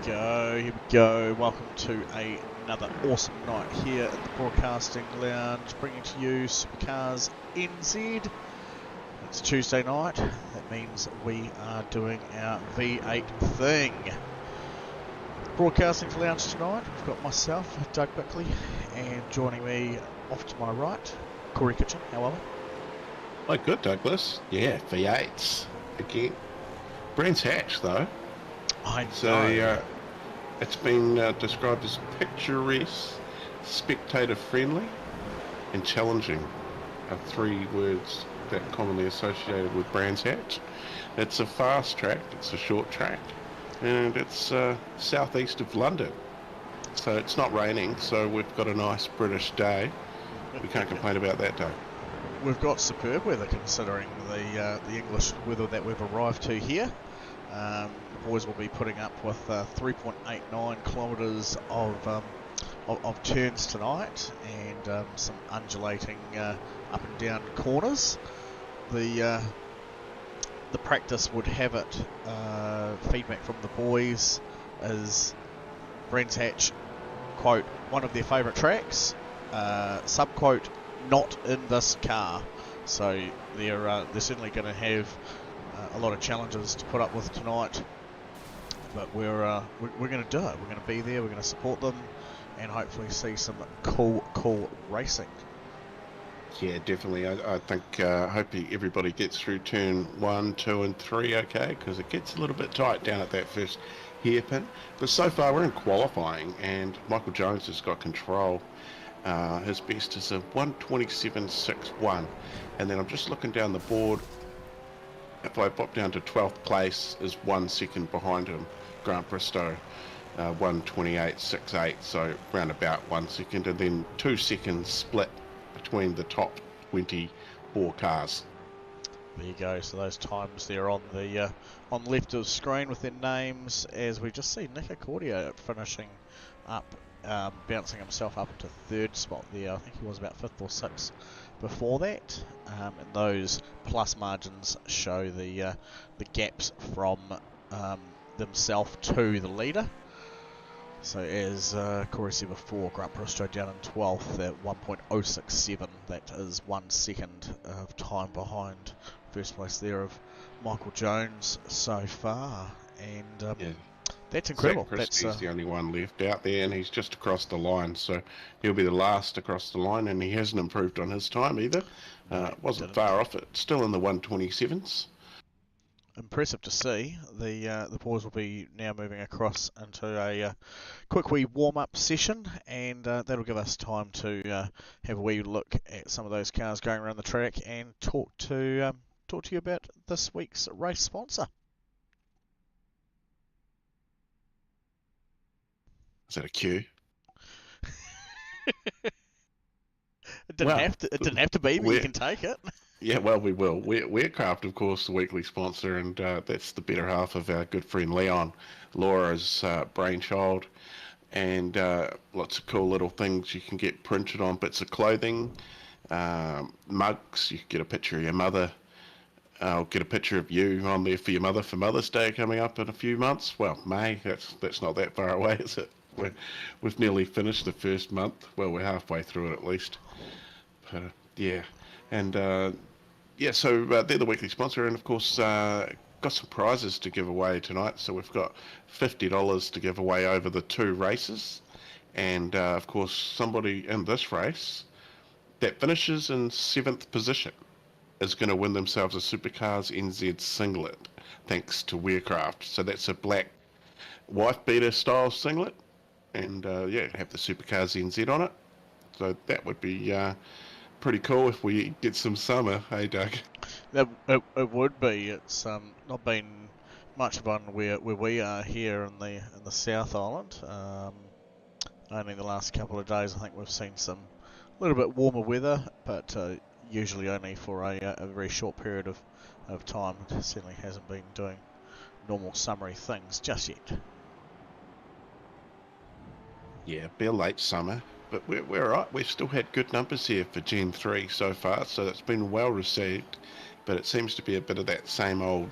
Here we go. Welcome to another awesome night here at the Broadcasting Lounge, bringing to you Supercars NZ. It's Tuesday night. That means we are doing our V8 thing. Broadcasting Lounge tonight, we've got myself, Doug Bickley, and joining me off to my right, Corey Kitchen. How are we? Oh, good, Douglas. Yeah, V8s again. Brands Hatch, though. I know. So it's been described as picturesque, spectator-friendly, and challenging. Are three words that are commonly associated with Brands Hatch. It's a fast track, it's a short track, and it's southeast of London. So it's not raining, so we've got a nice British day. We can't complain about that day. We've got superb weather considering the English weather that we've arrived to here. The boys will be putting up with 3.89 kilometres of turns tonight and some undulating up and down corners. The practice would have it. Feedback from the boys is Brands Hatch, quote, one of their favourite tracks, subquote, not in this car. So they're certainly going to have a lot of challenges to put up with tonight, but we're going to do it. We're going to be there. We're going to support them, and hopefully see some cool racing. Yeah, definitely. I think hope everybody gets through turn 1, 2 and 3 okay, because it gets a little bit tight down at that first hairpin. But so far we're in qualifying, and Michael Jones has got control. His best is a 1:27.61, and then I'm just looking down the board. If I pop down to 12th place, is 1 second behind him, Grant Bristow, 1:28.68, so round about 1 second, and then 2 seconds split between the top 24 cars. There you go. So those times there on the left of the screen with their names, as we just see Nick Accordio finishing up, bouncing himself up into third spot there. I think he was about 5th or 6th before that, and those plus margins show the gaps from themselves to the leader. So as Corey said before, Grant Bristow down in 12th at 1.067. That is 1 second of time behind first place there of Michael Jones so far, and Yeah. that's incredible. Zach Christie's the only one left out there, and he's just across the line, so he'll be the last across the line, and he hasn't improved on his time either. Wasn't far off it, still in the 1:27s. Impressive to see. The boys will be now moving across into a quick wee warm-up session, and that'll give us time to have a wee look at some of those cars going around the track and talk to you about this week's race sponsor. Is that a cue? It didn't have to be, but you can take it. Yeah, well, we will. Wearcraft, of course, the weekly sponsor, and that's the better half of our good friend Leon, Laura's brainchild, and lots of cool little things you can get printed on bits of clothing, mugs. You can get a picture of your mother. I'll get a picture of you on there for your mother for Mother's Day coming up in a few months. Well, May. That's not that far away, is it? We've nearly finished the first month. Well, we're halfway through it at least. But, yeah. And so they're the weekly sponsor, and of course got some prizes to give away tonight. So we've got $50 to give away over the 2 races, and of course somebody in this race that finishes in 7th position is going to win themselves a Supercars NZ singlet, thanks to Wearcraft. So that's a black wife beater style singlet, and have the Supercars NZ on it. So that would be pretty cool if we get some summer, hey Doug? It would be. It's not been much fun where we are here in the South Island. Only the last couple of days I think we've seen some a little bit warmer weather, but usually only for a very short period of time. It certainly hasn't been doing normal summery things just yet. Yeah, be a late summer, but we're all right. We've still had good numbers here for Gen 3 so far, so it's been well received, but it seems to be a bit of that same old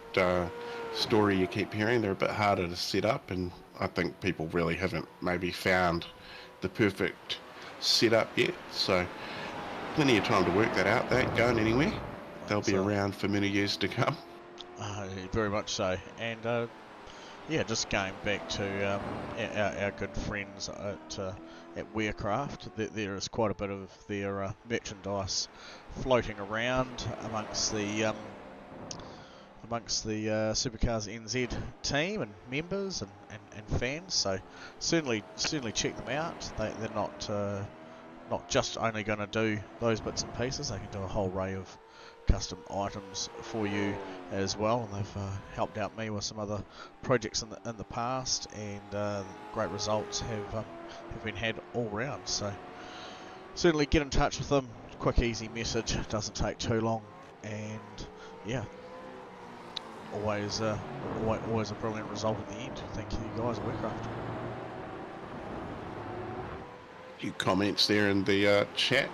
story you keep hearing. They're a bit harder to set up, and I think people really haven't maybe found the perfect setup yet. So plenty of time to work that out. They ain't going anywhere. They'll be around for many years to come. Very much so. And yeah, just going back to our good friends at Wearcraft, there is quite a bit of their merchandise floating around amongst the Supercars NZ team and members and fans. So certainly check them out. They're not just only going to do those bits and pieces. They can do a whole array of custom items for you as well, and they've helped out me with some other projects in the past, and great results have been had all round. So certainly get in touch with them. Quick, easy message, doesn't take too long, and yeah, always a brilliant result at the end. Thank you guys at Wearcraft. Few comments there in the chat.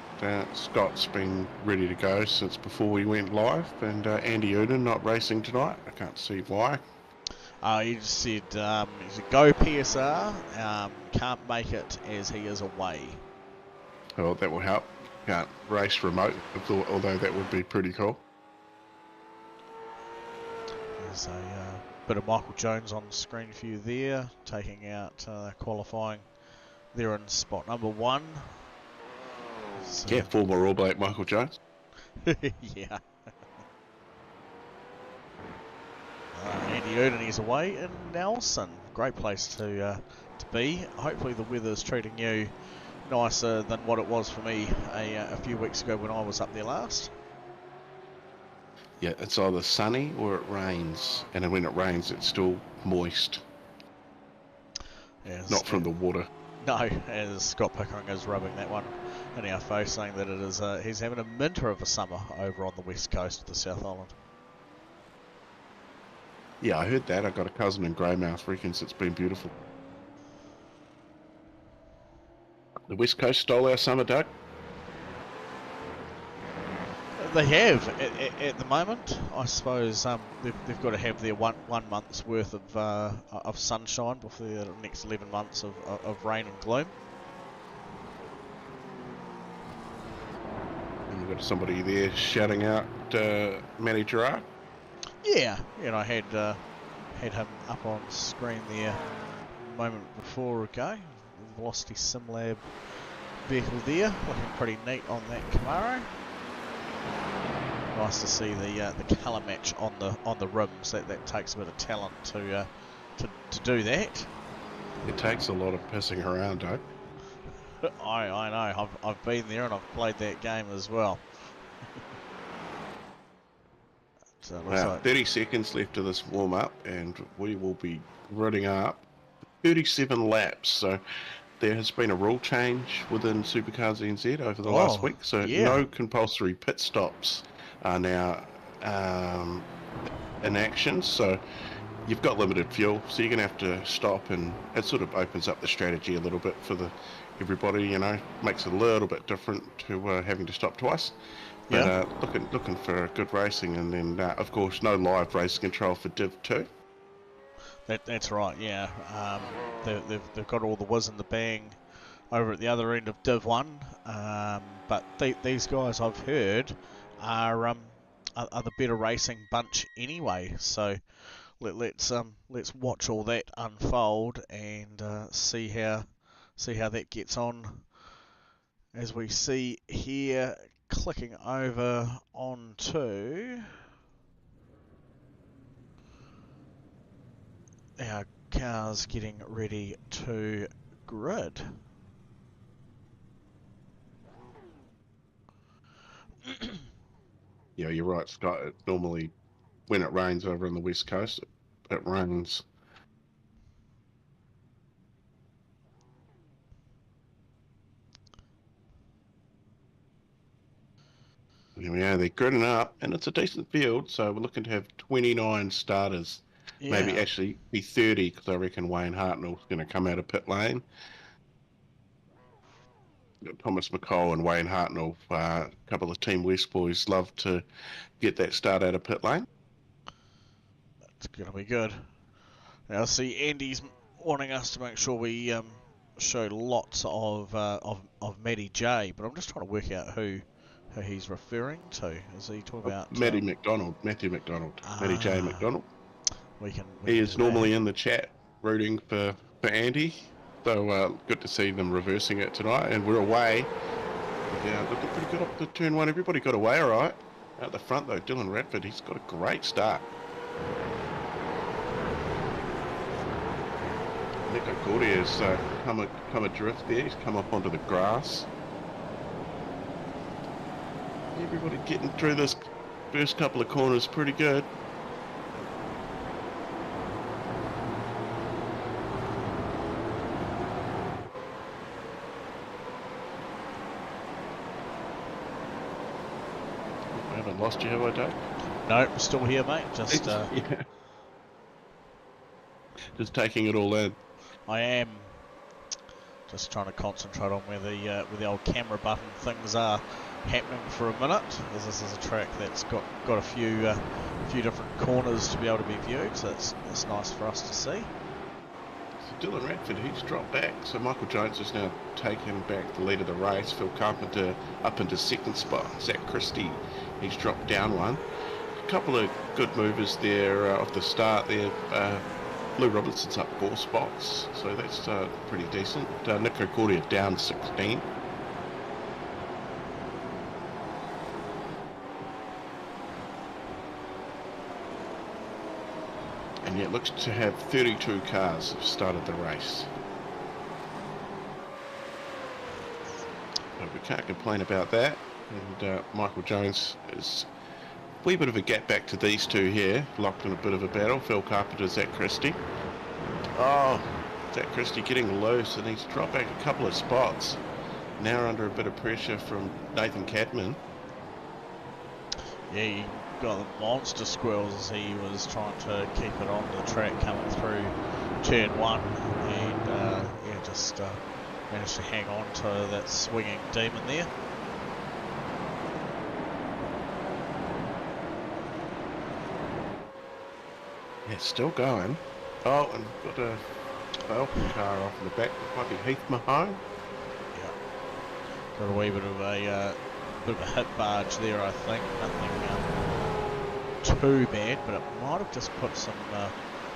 Scott's been ready to go since before we went live, and Andy Uden not racing tonight. I can't see why. He just said he's a go PSR, can't make it as he is away. Well, that will help. Can't race remote, although that would be pretty cool. There's a bit of Michael Jones on the screen for you there, taking out qualifying there in spot number 1. So, yeah, former All Black Michael Jones. yeah. Andy Uden is away in Nelson. Great place to be. Hopefully the weather's treating you nicer than what it was for me a few weeks ago when I was up there last. Yeah, it's either sunny or it rains, and when it rains, it's still moist. Yes, not from the water. No, as Scott Pickering is rubbing that one in our face, saying that it is he's having a minter of a summer over on the west coast of the South Island. Yeah, I heard that. I got a cousin in Greymouth reckons it's been beautiful. The west coast stole our summer, Doug. They have at the moment. I suppose they've got to have their one month's worth of sunshine before the next 11 months of rain and gloom. And we've got somebody there shouting out Matty Gerard. Yeah, I had him up on screen there a moment before ago. The Velocity SimLab vehicle there, looking pretty neat on that Camaro. Nice to see the colour match on the rims. That takes a bit of talent to do that. It takes a lot of pissing around, Doug. I know. I've been there and I've played that game as well. So Wow, like 30 seconds left of this warm up, and we will be running up 37 laps. So there has been a rule change within Supercars NZ over the last week. So no compulsory pit stops are now in action. So you've got limited fuel, so you're going to have to stop, and it sort of opens up the strategy a little bit for everybody. Makes it a little bit different to having to stop twice. But looking for good racing, and then of course no live race control for Div 2. That's right, yeah. They've got all the whiz and the bang over at the other end of Div 1, but these guys I've heard are the better racing bunch anyway. So let's watch all that unfold and see how that gets on. As we see here, clicking over onto our cars getting ready to grid. Yeah, you're right, Scott. Normally, when it rains over on the west coast, it rains. Here we are, they're gridding up, and it's a decent field, so we're looking to have 29 starters. Yeah. Maybe actually be 30, because I reckon Wayne Hartnell's going to come out of pit lane. Thomas McCall and Wayne Hartnell, a couple of Team West boys, love to get that start out of pit lane. That's going to be good. Now see Andy's wanting us to make sure we show lots of Matty J, but I'm just trying to work out who he's referring to. Is he talking about Matthew McDonald, Matty J. McDonald. We can He is do normally that. in the chat rooting for Andy, so good to see them reversing it tonight. And we're away. Yeah, looking pretty good up to turn one. Everybody got away all right. Out the front though, Dylan Radford, he's got a great start. Nico Cordier's come adrift there. He's come up onto the grass. Everybody getting through this first couple of corners pretty good. I haven't lost you, have I, Dave? No, still here, mate. Just yeah. Just taking it all in. I am just trying to concentrate on where the old camera button things are happening for a minute, as this is a track that's got a few different corners to be able to be viewed, so it's nice for us to see. So Dylan Radford, he's dropped back, so Michael Jones is now taking back the lead of the race. Phil Carpenter up into second spot. Zach Christie, he's dropped down one. A couple of good movers there off the start there. Lou Robinson's up 4 spots, so that's pretty decent. Nico Cordia down 16. And yet looks to have 32 cars have started the race. So we can't complain about that. And Michael Jones is a wee bit of a gap back to these two here, locked in a bit of a battle. Phil Carpenter, Zach Christie. Oh, Zach Christie getting loose, and he's dropped back a couple of spots. Now under a bit of pressure from Nathan Cadman. Yeah, you got the monster squirrels as he was trying to keep it on the track coming through turn 1, and yeah, just managed to hang on to that swinging demon there. Yeah, still going. Oh, and got a Falcon car off in the back. It might be Heath Mahone. Yeah, got a wee bit of a hit barge there, I think. Nothing too bad, but it might have just put some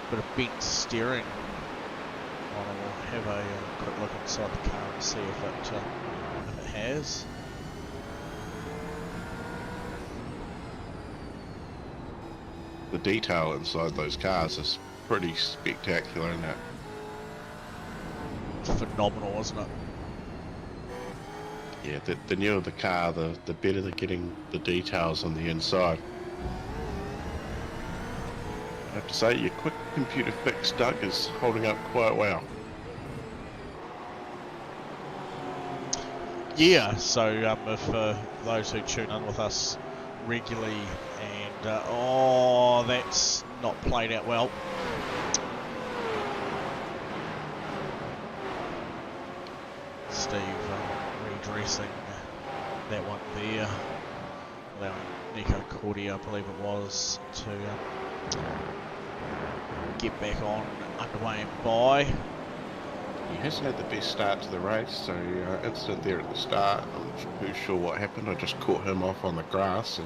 bit of bent steering on it. We'll have a quick look inside the car and see if it has. The detail inside those cars is pretty spectacular, isn't it? It's phenomenal, isn't it? Yeah, the newer the car, the better they're getting the details on the inside. I have to say, your quick computer fix Doug is holding up quite well. Yeah, so if those who tune in with us regularly, and oh, that's not played out well. Steve redressing that one there, allowing Nico Cordia, I believe it was, to get back on underway and by. He hasn't had the best start to the race, so incident there at the start. I'm not too sure what happened. I just caught him off on the grass,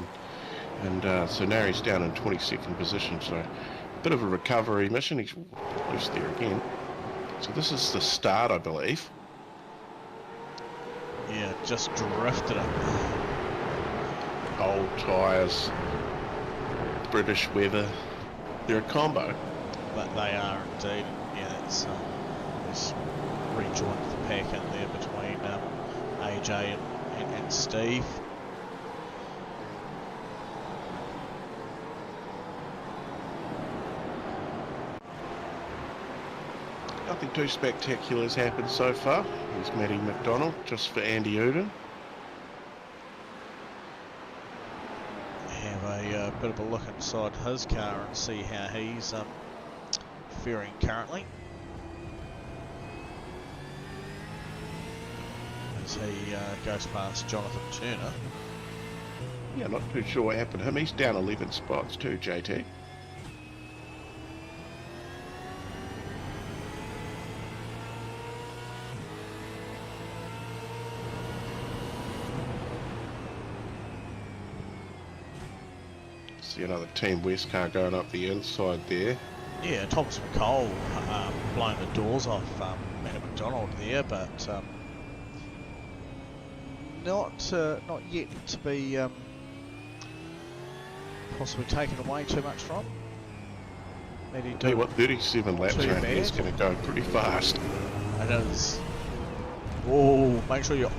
and so now he's down in 22nd position. So a bit of a recovery mission. He's loose there again. So this is the start, I believe. Yeah, just drifted it. Old tyres, British weather. They're a combo. But they are indeed. Yeah, that's rejoined the pack in there between AJ and Steve. Nothing too spectacular has happened so far. Here's Matty McDonald, just for Andy Uden. Have a bit of a look inside his car and see how he's faring currently. As he goes past Jonathan Turner. Yeah, not too sure what happened to him. He's down 11 spots too, JT. see another Team West car going up the inside there. Yeah, Thomas McCole blowing the doors off Matt McDonald there, but not yet to be possibly taken away too much from. Tell you what, 37 laps around here is going to go pretty fast. It is. Oh, make sure you're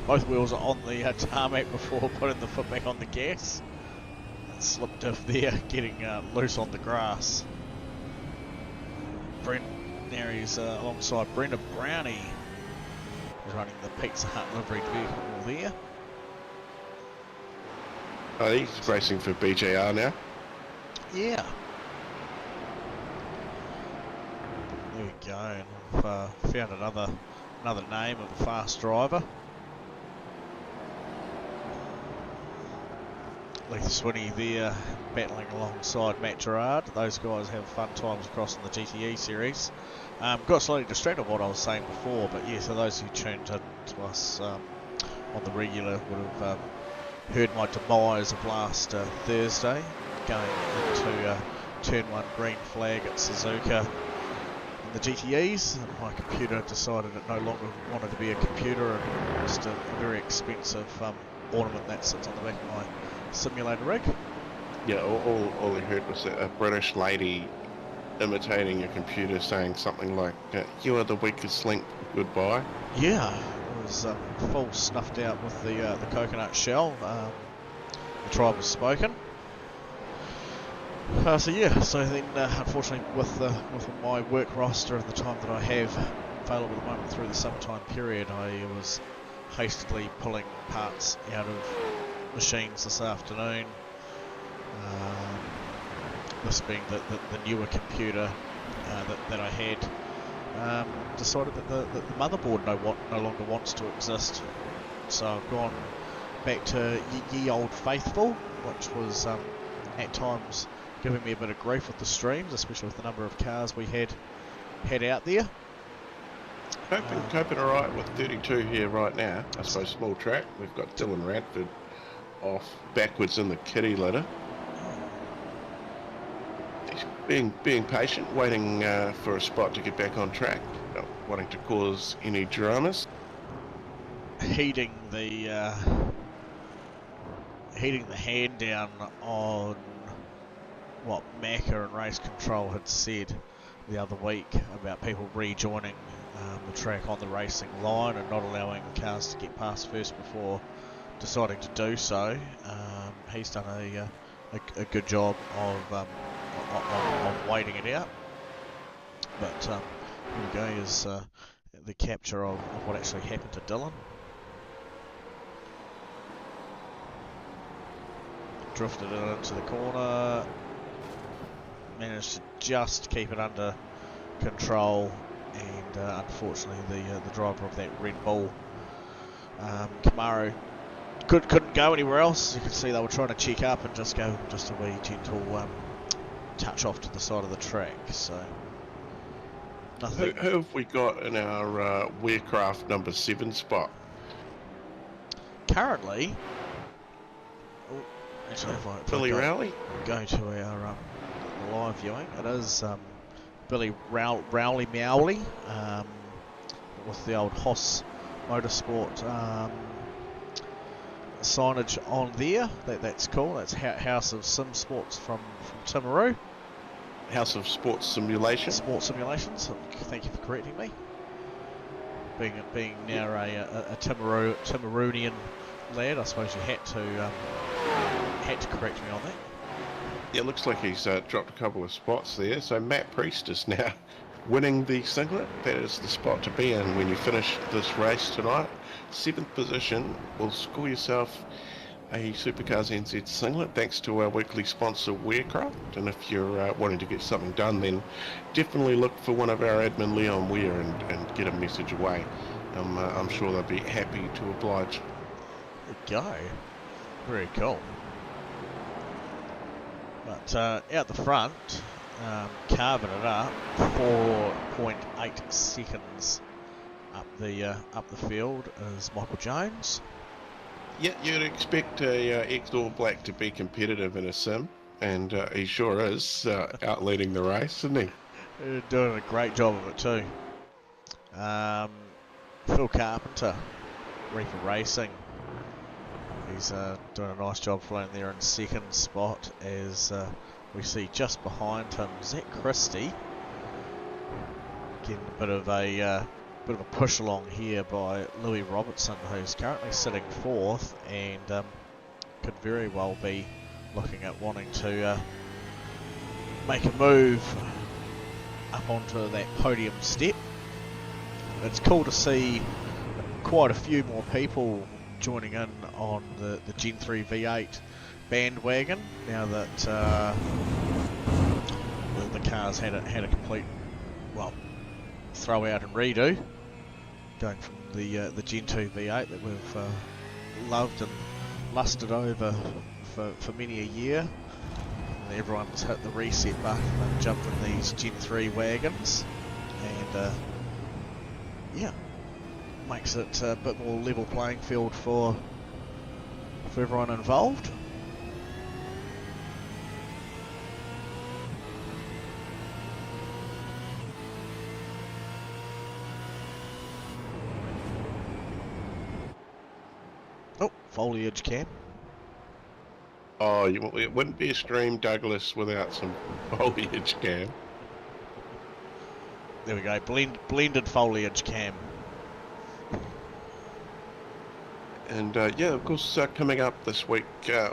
both wheels are on the tarmac before putting the foot back on the gas. Slip diff there, getting loose on the grass. Brent Nary's alongside Brenda Brownie, who's running the Pizza Hut livery vehicle there. Oh, he's racing for BJR now. Yeah. There we go. And I've found another name of a fast driver. Leith Swinney there battling alongside Matt Gerard. Those guys have fun times across in the GTE series. Got slightly distracted by what I was saying before, but yeah, so those who tuned in to us on the regular would have heard my demise of last Thursday, going into turn 1 green flag at Suzuka in the GTEs. My computer decided it no longer wanted to be a computer, and just a very expensive ornament that sits on the back of my simulator rig. Yeah, all I heard was a British lady imitating a computer saying something like, "You are the weakest link, goodbye." Yeah, it was full snuffed out with the coconut shell. The tribe was spoken. So then unfortunately with my work roster and the time that I have available at the moment through the summertime period, I was hastily pulling parts out of machines this afternoon. This being the newer computer that I had, decided that the motherboard no longer wants to exist. So I've gone back to ye old faithful, which was at times giving me a bit of grief with the streams, especially with the number of cars we had out there. Coping alright with 32 here right now. I suppose small track. We've got Dylan Radford off backwards in the kitty litter. He's being patient, waiting for a spot to get back on track, not wanting to cause any dramas. Heeding the hand down on what Macca and Race Control had said the other week about people rejoining the track on the racing line and not allowing cars to get past first before deciding to do so. He's done a good job of waiting it out. But here we go, is the capture of what actually happened to Dylan. Drifted it into the corner, managed to just keep it under control, and unfortunately the driver of that Red Bull Camaro couldn't go anywhere else. You can see they were trying to check up and just go just a wee gentle touch off to the side of the track. So nothing. Who have we got in our Wearcraft number 7 spot? Currently, actually, if Billy Rowley? Go to our live viewing. It is Billy Rowley Mowley with the old Hoss Motorsport signage on there. That's cool. That's House of Sim Sports from Timaru. House of Sports Simulation. Sports Simulations. Thank you for correcting me. Being now a Timaroonian lad, I suppose you had to correct me on that. Yeah, it looks like he's dropped a couple of spots there. So Matt Priest is now winning the singlet. That is the spot to be in when you finish this race tonight. 7th position will score yourself a Supercars NZ singlet thanks to our weekly sponsor Wearcraft. And if you're wanting to get something done, then definitely look for one of our admin Leon Weir and get a message away. I'm sure they'll be happy to oblige. There you go. Very cool. But out the front, carving it up, 4.8 seconds up the field is Michael Jones. Yeah, you'd expect a ex-All Black to be competitive in a sim, and he sure is, out leading the race, isn't he? Doing a great job of it too. Phil Carpenter, Reaper Racing. He's doing a nice job flying there in second spot as we see just behind him Zach Christie getting a bit of a push along here by Louis Robertson, who's currently sitting fourth and could very well be looking at wanting to make a move up onto that podium step. It's cool to see quite a few more people joining in on the Gen 3 V8 bandwagon now that the cars had a complete, well, throw out and redo, going from the Gen 2 V8 that we've loved and lusted over for many a year. And everyone's hit the reset button and jumped in these Gen 3 wagons, and yeah, makes it a bit more level playing field for everyone involved. Oh, foliage cam. Oh, it wouldn't be a stream, Douglas, without some foliage cam. There we go, blended foliage cam. And yeah, of course, coming up this week,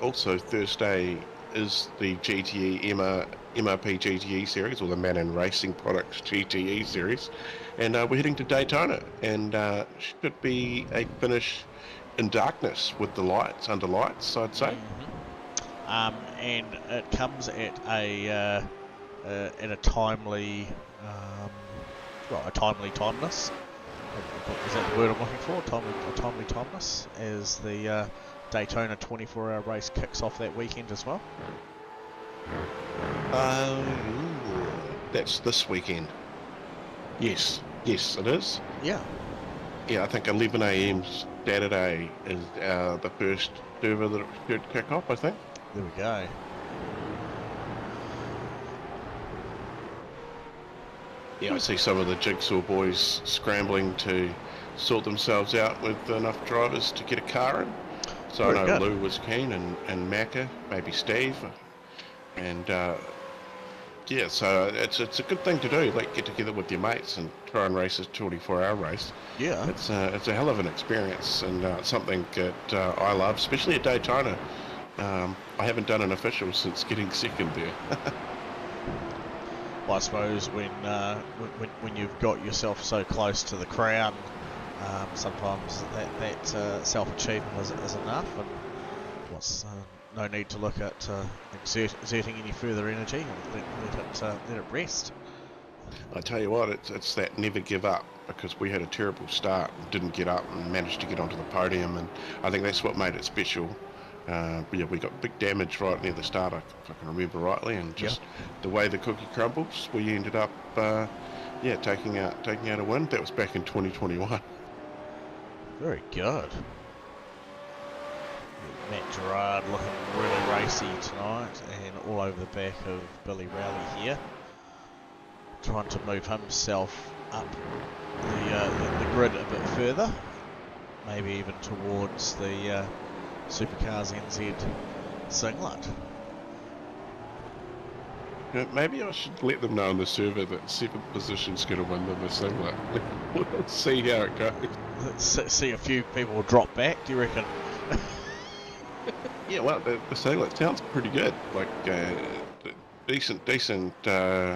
also Thursday, is the GTE MRP GTE series, or the Man in Racing Products GTE series, and we're heading to Daytona, and should be a finish in darkness with the lights, under lights, I'd say. And it comes at a timely, a timely timeless. Is that the word I'm looking for? A timely timeless, as the Daytona 24-hour race kicks off that weekend as well. That's this weekend. Yes, it is. Yeah. Yeah, I think 11 a.m. Saturday is the first server that it should kick off, I think. There we go. Yeah, I see some of the Jigsaw boys scrambling to sort themselves out with enough drivers to get a car in. So I know Lou was keen, and Macca, maybe Steve, and yeah, so it's a good thing to do. Like, get together with your mates and try and race a 24-hour race. Yeah, it's a hell of an experience, and something that I love, especially at Daytona. I haven't done an official since getting second there. Well, I suppose when you've got yourself so close to the crown, sometimes that self-achievement is enough, and what's no need to look at exerting any further energy. Let it rest. I tell you what, it's that never give up, because we had a terrible start, didn't get up and managed to get onto the podium, and I think that's what made it special. Yeah, we got big damage right near the start, if I can remember rightly, and just the way the cookie crumbles, we ended up, taking out a win. That was back in 2021. Very good. Matt Gerard looking really racy tonight, and all over the back of Billy Rowley here, trying to move himself up the grid a bit further, maybe even towards the Supercars NZ singlet. Maybe I should let them know on the server that 7th position's going to win them the singlet. We'll see how it goes. Let's see a few people drop back, do you reckon? Yeah, well, the singlet sounds pretty good. Like, decent singlet.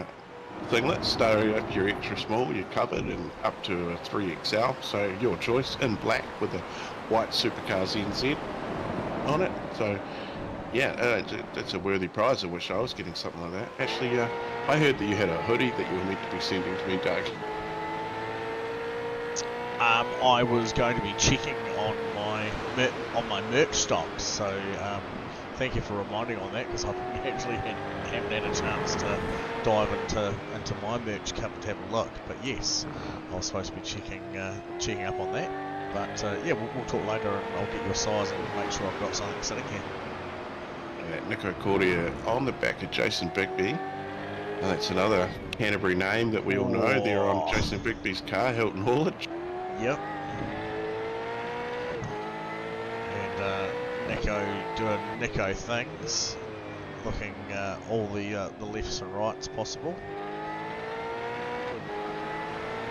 So if you're extra small, you're covered, and up to a 3XL. So your choice, in black with a white Supercars NZ on it. So yeah, it's a worthy prize. I wish I was getting something like that. Actually, I heard that you had a hoodie that you were meant to be sending to me, Doug. I was going to be checking on my merch stocks, so thank you for reminding on that, because I actually haven't had a chance to dive into my merch cupboard to have a look. But yes, I was supposed to be checking up on that. But yeah, we'll talk later, and I'll get you a size and make sure I've got something sitting here. Nico Cordia on the back of Jason Bigby. That's another Canterbury name that we all know. They're on Jason Bigby's car, Hilton Haulage. Yep. And Nico doing Nico things, looking all the lefts and rights possible.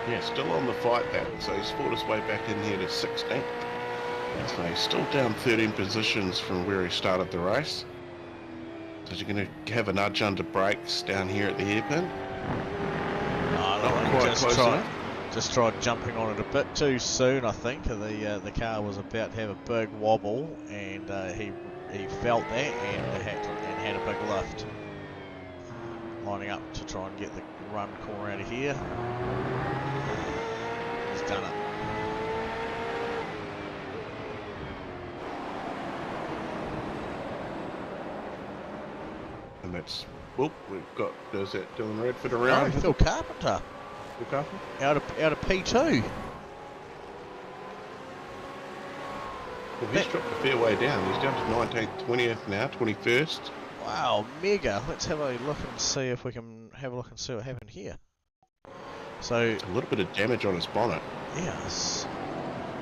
Yeah, still on the fight that, so he's fought his way back in here to 16th. So he's still down 13 positions from where he started the race. So you're going to have a nudge under brakes down here at the hairpin. Not quite close enough. Just tried jumping on it a bit too soon, I think. The car was about to have a big wobble, and he felt that and had a big lift. Lining up to try and get the run corner out of here. He's done it. And that's, well, we've got, there's that Dylan Radford around. No, Phil Carpenter. Phil Carpenter? Out of P2. Well, he's dropped a fair way down. He's down to 19th, 20th now, 21st. Wow, mega. Let's have a look and see if we can have a look and see what happened here. So a little bit of damage on his bonnet. Yes.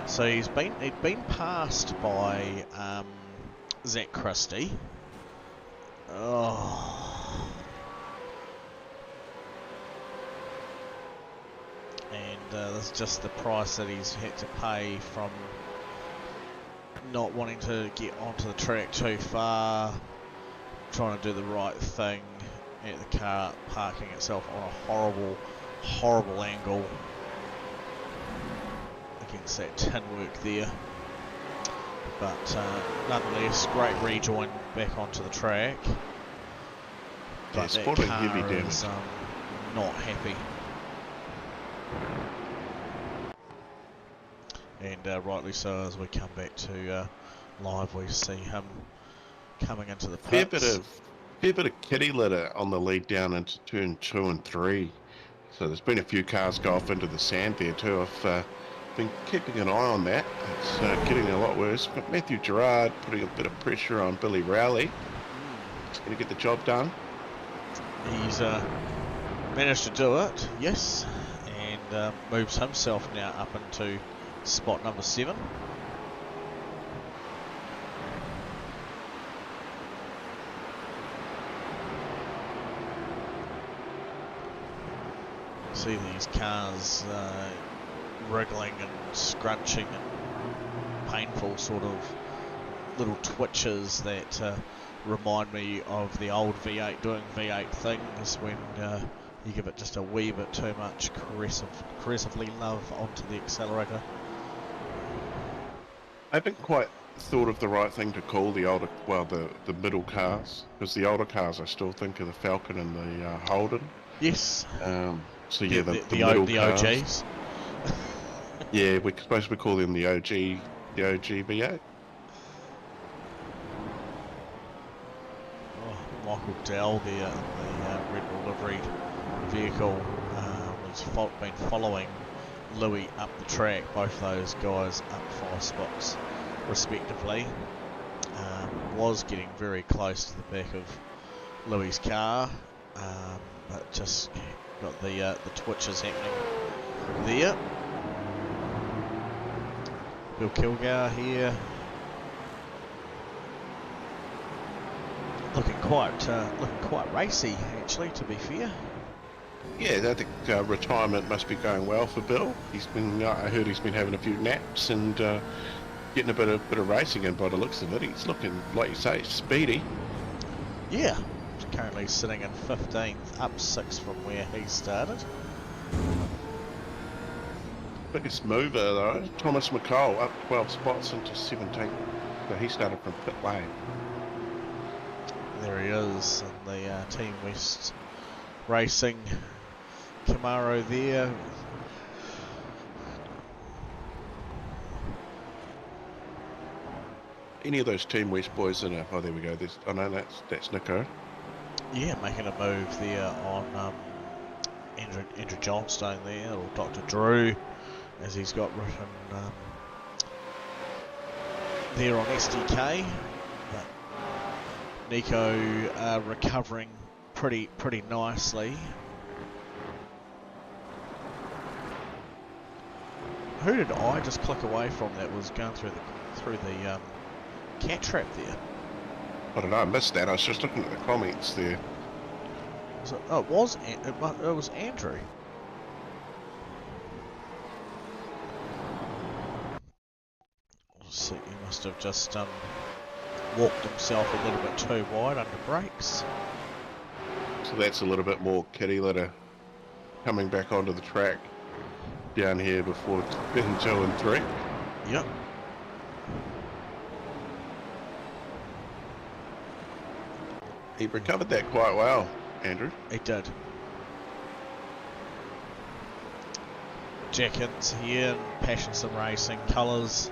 So he'd been passed by Zach Christie. Oh. And that's just the price that he's had to pay from not wanting to get onto the track too far, trying to do the right thing at the car, parking itself on a horrible angle against that tin work there. But nonetheless, great rejoin back onto the track. But that car heavy damage. is not happy. And rightly so, as we come back to live, we see him coming into the pits. Fair bit of kitty litter on the lead down into turn 2 and 3. So there's been a few cars go off into the sand there too. I've been keeping an eye on that. It's getting a lot worse. But Matthew Gerard putting a bit of pressure on Billy Rowley. He's going to get the job done. He's managed to do it, yes, and moves himself now up into spot number 7. See these cars wriggling and scrunching and painful sort of little twitches that remind me of the old V8 doing V8 things when you give it just a wee bit too much caressively love onto the accelerator. I haven't quite thought of the right thing to call the older, well, the middle cars, because the older cars I still think of the Falcon and the Holden. Yes. So yeah, the middle the cars. OGs. Yeah, we're supposed to call them the OG V8. Oh, Michael Dell, the Red Bull liveried vehicle, has been following Louis up the track. Both those guys up 5 spots respectively. Was getting very close to the back of Louis's car, but just got the twitches happening there. Bill Kilgour here, looking quite racy actually, to be fair. Yeah, I think retirement must be going well for Bill. He's been, I heard he's been having a few naps and getting a bit of racing in by the looks of it. He's looking, like you say, speedy. Yeah, currently sitting in 15th, up 6 from where he started. Biggest mover though, Thomas McCall, up 12 spots into 17th. So he started from pit lane. There he is, and the Team West Racing Camaro there. Any of those Team West boys in it? Oh, there we go. Oh no, that's Nico. Yeah, making a move there on Andrew Johnstone there, or Dr. Drew, as he's got written there on SDK, but Nico recovering pretty nicely. Who did I just click away from that was going through the cat trap there? I don't know, I missed that. I was just looking at the comments there. So, oh, it was Andrew. So he must have just walked himself a little bit too wide under brakes. So that's a little bit more kitty litter coming back onto the track down here before bin 2 and 3. Yep. He recovered that quite well, Andrew. He did. Jenkins here in Passionson Racing colours,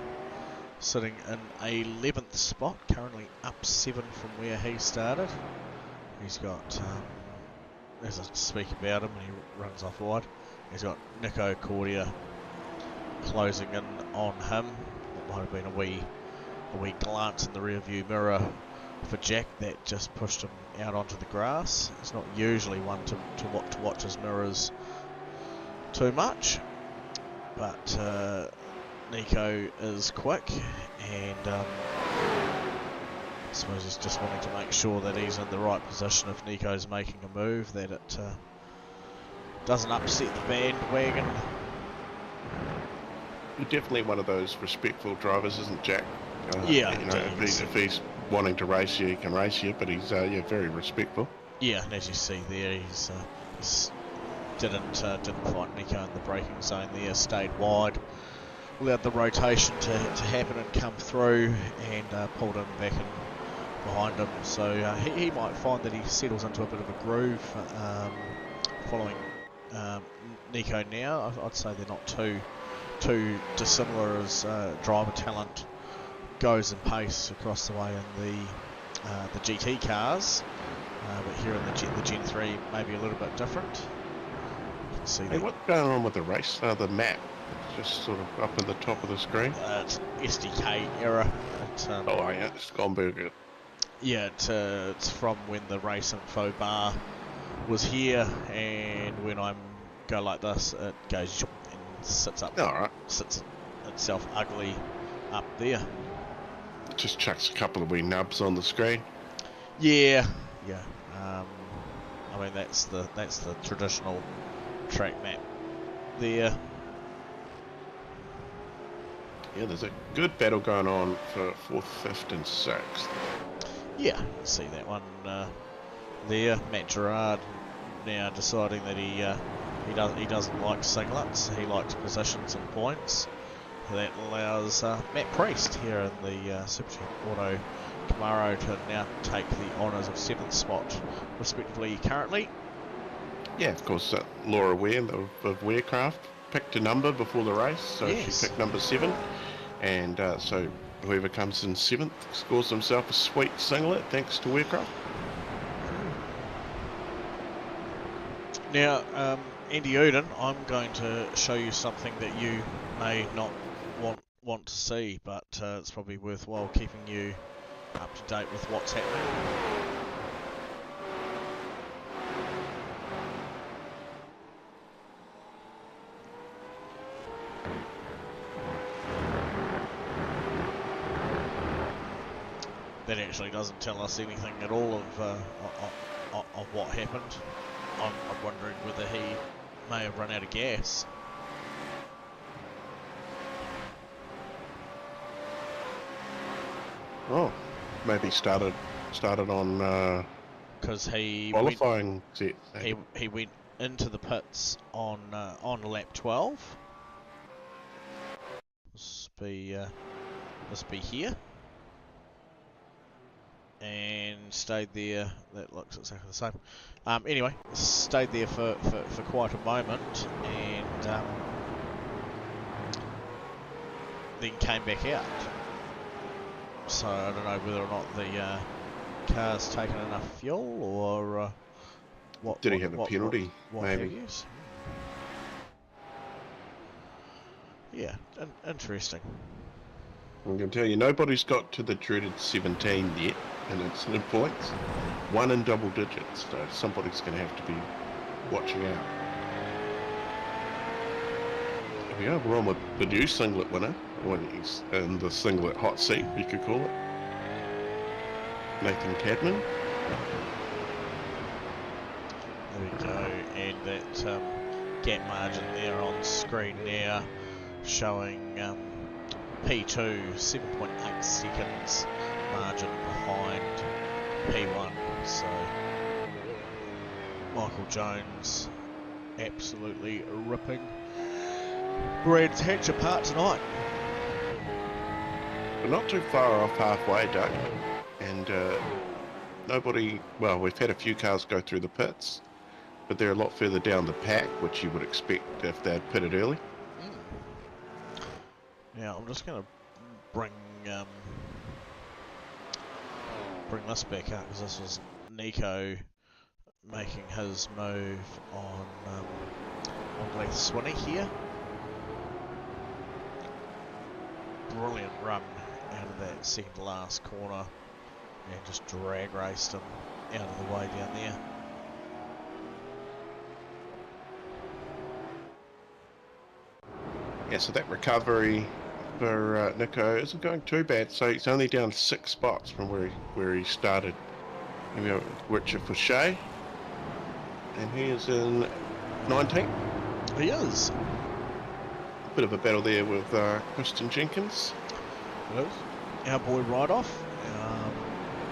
sitting in 11th spot, currently up 7 from where he started. He's got, as I speak about him and he runs off wide, he's got Nico Cordia closing in on him. That might have been a wee glance in the rear view mirror for Jack that just pushed him out onto the grass. He's not usually one to watch his mirrors too much, but Nico is quick, and I suppose he's just wanting to make sure that he's in the right position if Nico's making a move, that it doesn't upset the bandwagon. You're definitely one of those respectful drivers, isn't Jack? Yeah, you know, if he's wanting to race you, he can race you, but he's yeah, very respectful. Yeah, and as you see there, he's didn't fight Nico in the braking zone there, stayed wide, allowed the rotation to happen and come through, and pulled him back in behind him. So he might find that he settles into a bit of a groove following Nico now. I'd say they're not too dissimilar as driver talent goes in pace across the way in the GT cars, but here in the Gen 3 maybe a little bit different. You can see hey, what's going on with the race? The map, it's just sort of up in the top of the screen. It's SDK error. Oh yeah, it's gone burger. Yeah, it's from when the race info bar was here, and when I go like this, it goes and sits up. Alright. Sits itself ugly up there. Just chucks a couple of wee nubs on the screen. Yeah. I mean that's the traditional track map there. Yeah, there's a good battle going on for 4th, 5th and 6th. Yeah, see that one there. Matt Gerard now deciding that he doesn't like singlets. He likes positions and points. That allows Matt Priest here in the Super Auto Camaro to now take the honours of 7th spot, respectively, currently. Yeah, of course, Laura Ware of Warecraft picked a number before the race, so yes. She picked number 7, and so whoever comes in 7th scores himself a sweet singlet thanks to Warecraft. Now, Andy Uden, I'm going to show you something that you may not want to see, but it's probably worthwhile keeping you up to date with what's happening. That actually doesn't tell us anything at all of what happened. I'm wondering whether he may have run out of gas. Oh, maybe started on because he qualifying set. He went into the pits on lap 12. This be here, and stayed there. That looks exactly the same. Anyway, stayed there for quite a moment, and then came back out. So I don't know whether or not the car's taken enough fuel, or what. Did he have a penalty? Maybe. Yeah, interesting. I'm going to tell you, nobody's got to the dreaded 17 yet in incident points. One in double digits, so somebody's going to have to be watching out. Here we go, we're on with the new singlet winner, when he's in the singlet hot seat, you could call it. Nathan Cadman. There we go, and that gap margin there on screen now showing P2 7.8 seconds margin behind P1. So Michael Jones absolutely ripping Brands Hatch apart tonight. We're not too far off halfway, Doug, and nobody, well, we've had a few cars go through the pits, but they're a lot further down the pack, which you would expect if they'd pitted early. Now I'm just going to bring this back up, because this was Nico making his move on Leith Swinney here. Brilliant run out of that second to last corner, and just drag raced him out of the way down there. Yeah, so that recovery for Nico isn't going too bad. So he's only down 6 spots from where he started. Here we go, Richard Fouché, and he is in 19th. He is. Bit of a battle there with Kristen Jenkins. It is. Our boy Ride-Off,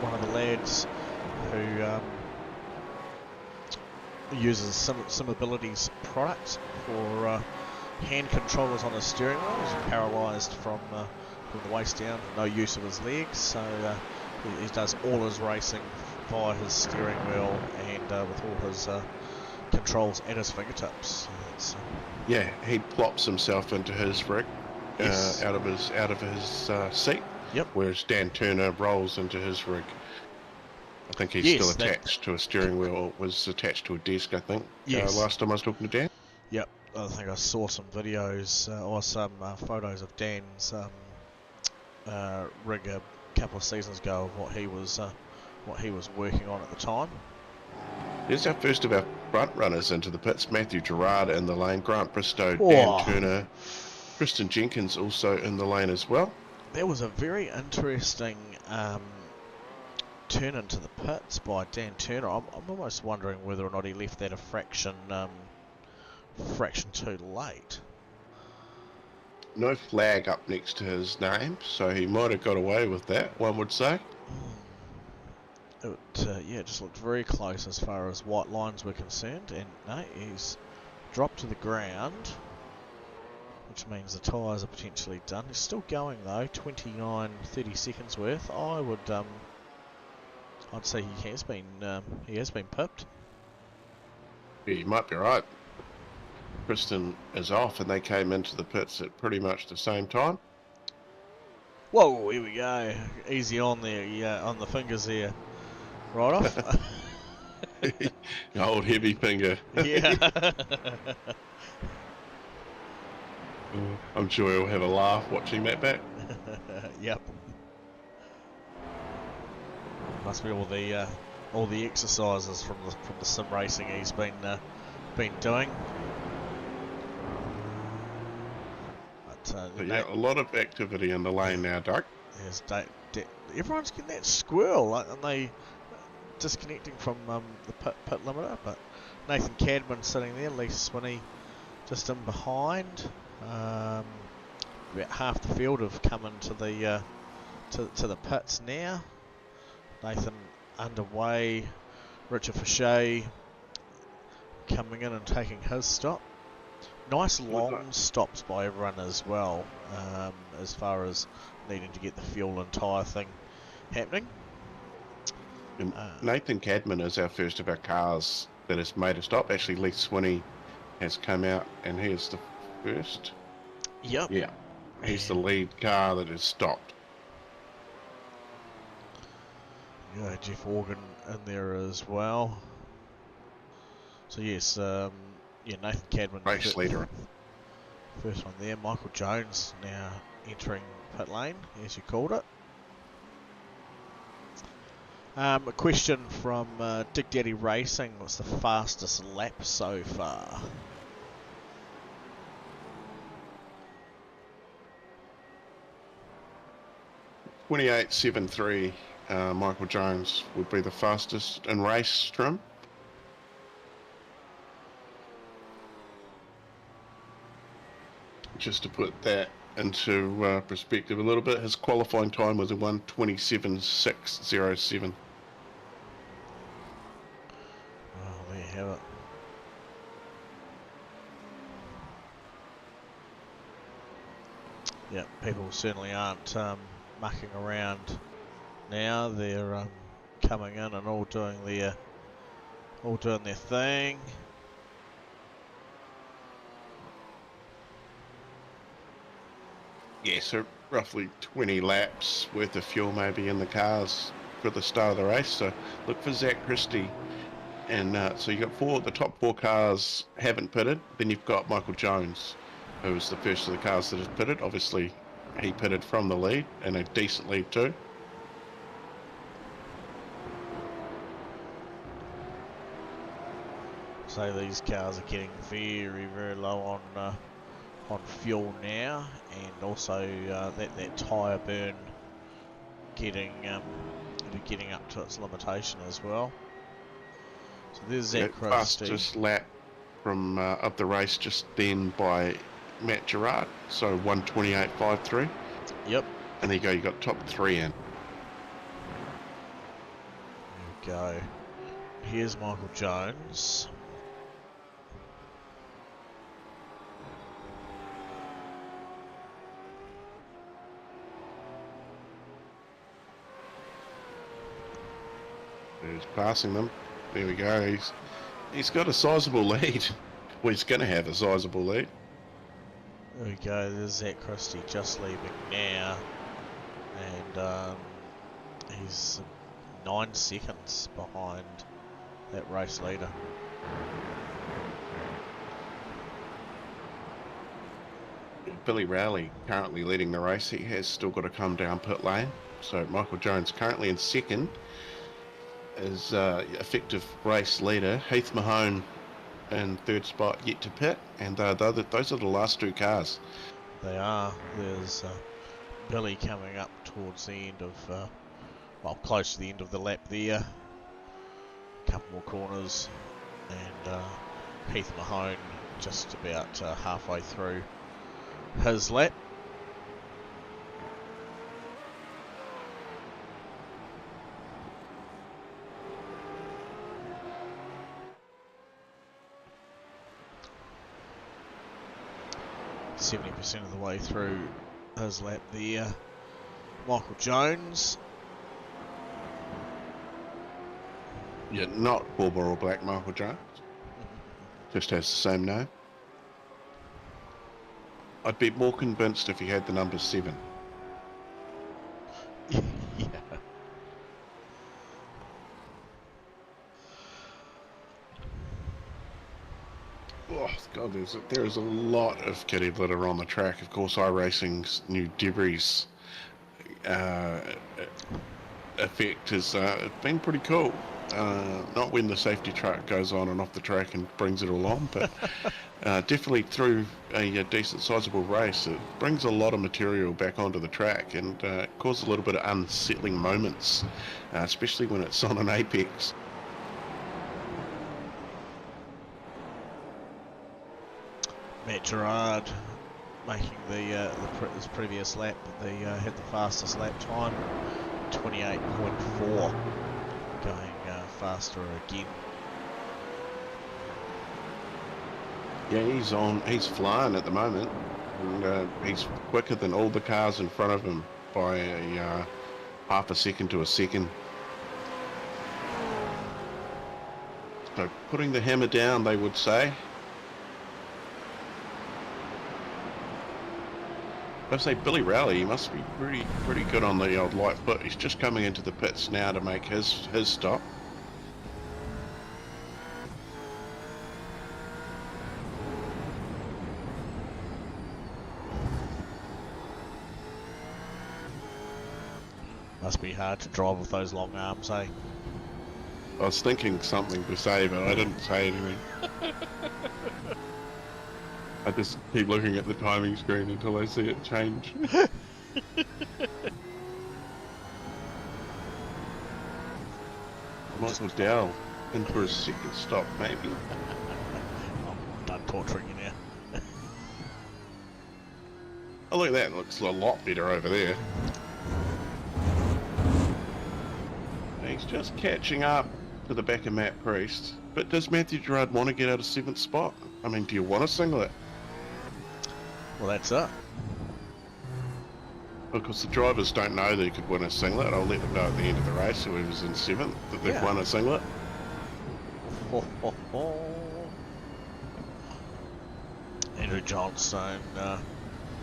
one of the lads who uses some abilities product for hand controllers on his steering wheel. He's paralysed from the waist down, no use of his legs, so he does all his racing via his steering wheel and with all his controls at his fingertips. Yeah, he plops himself into his rig, yes. out of his seat. Yep. Whereas Dan Turner rolls into his rig. I think he's still attached to a steering wheel. Was attached to a desk, I think. Yes. Last time I was talking to Dan. Yep. I think I saw some videos or some photos of Dan's rig a couple of seasons ago of what he was working on at the time. Here's our first of our front runners into the pits. Matthew Gerard in the lane, Grant Bristow, Dan Turner, Kristen Jenkins also in the lane as well. There was a very interesting turn into the pits by Dan Turner. I'm almost wondering whether or not he left that a fraction too late. No flag up next to his name, so he might have got away with that, one would say. It just looked very close as far as white lines were concerned, and no, he's dropped to the ground, which means the tyres are potentially done. He's still going though, 30 seconds worth. I'd say he has been pipped. Yeah, you might be right. Kristen is off, and they came into the pits at pretty much the same time. Whoa, here we go. Easy on there, on the fingers there. Right off. Old heavy finger. Yeah. I'm sure he'll have a laugh watching that back. Yep. Must be all the exercises from the sim racing he's been doing. But yeah, a lot of activity in the lane now, Doug. Yes, everyone's getting that squirrel, and they disconnecting from the pit limiter. But Nathan Cadman sitting there, Leith Swinney just in behind. About half the field have come into the to the pits now. Nathan underway. Richard Fouché coming in and taking his stop. Nice long stops by everyone as well, as far as needing to get the fuel and tyre thing happening. And Nathan Cadman is our first of our cars that has made a stop. Actually, Leith Swinney has come out, and he is the first. Yep. Yeah, he's the lead car that has stopped. Yeah, Jeff Organ in there as well. So yes, Nathan Cadman. Race leader. First one there. Michael Jones now entering pit lane, as you called it. A question from Dig Daddy Racing: what's the fastest lap so far? 28.73. Michael Jones would be the fastest in race trim. Just to put that into perspective a little bit, his qualifying time was a 1:27.607. Oh, there you have it. Yeah, people certainly aren't mucking around now. They're coming in and all doing their thing. Yeah, so roughly 20 laps worth of fuel maybe in the cars for the start of the race. So look for Zach Christie. And so you got the top four cars haven't pitted. Then you've got Michael Jones, who was the first of the cars that has pitted. Obviously, he pitted from the lead, and a decent lead too. So these cars are getting very, very low on fuel now, and also that tyre burn getting up to its limitation as well. So there's Zach Christie. Fastest lap from of the race just then by Matt Gerard, so 1:28.53. Yep. And there you go, you got top three in. There we go. Here's Michael Jones. He's passing them. There we go. He's got a sizable lead. Well, he's going to have a sizable lead. There we go. There's Zach Christie just leaving now, and he's 9 seconds behind that race leader. Billy Rowley currently leading the race. He has still got to come down pit lane. So Michael Jones currently in second is effective race leader. Heath Mahone in third spot, yet to pit, and those are the last two cars. They are. There's Billy coming up towards the end of, close to the end of the lap there. A couple more corners, and Heath Mahone just about halfway through his lap. %70 of the way through his lap there. Michael Jones. Yeah, not Bauber or Black Michael Jones. Just has the same name. I'd be more convinced if he had the number 7. Yeah. Oh God, there is a lot of kitty litter on the track. Of course, iRacing's new debris effect has been pretty cool. Not when the safety truck goes on and off the track and brings it all on, but definitely through a decent sizable race, it brings a lot of material back onto the track and causes a little bit of unsettling moments, especially when it's on an apex. Matt Gerard making his previous lap. They had the fastest lap time, 28.4, going faster again. Yeah, he's flying at the moment, and he's quicker than all the cars in front of him by half a second to a second. So putting the hammer down, they would say. I say Billy Rowley, he must be pretty good on the old light foot. He's just coming into the pits now to make his stop. Must be hard to drive with those long arms, eh? I was thinking something to say, but I didn't say anything. I just keep looking at the timing screen until I see it change. Michael Dowell in for a second stop, maybe. I'm done torturing you now. Oh, look at that. It looks a lot better over there. He's just catching up to the back of Matt Priest. But does Matthew Gerard want to get out of 7th spot? I mean, do you want to single it? Well, that's it. Because the drivers don't know they could win a singlet. I'll let them know at the end of the race, whoever's in 7th, that they've won a singlet. Andrew Johnstone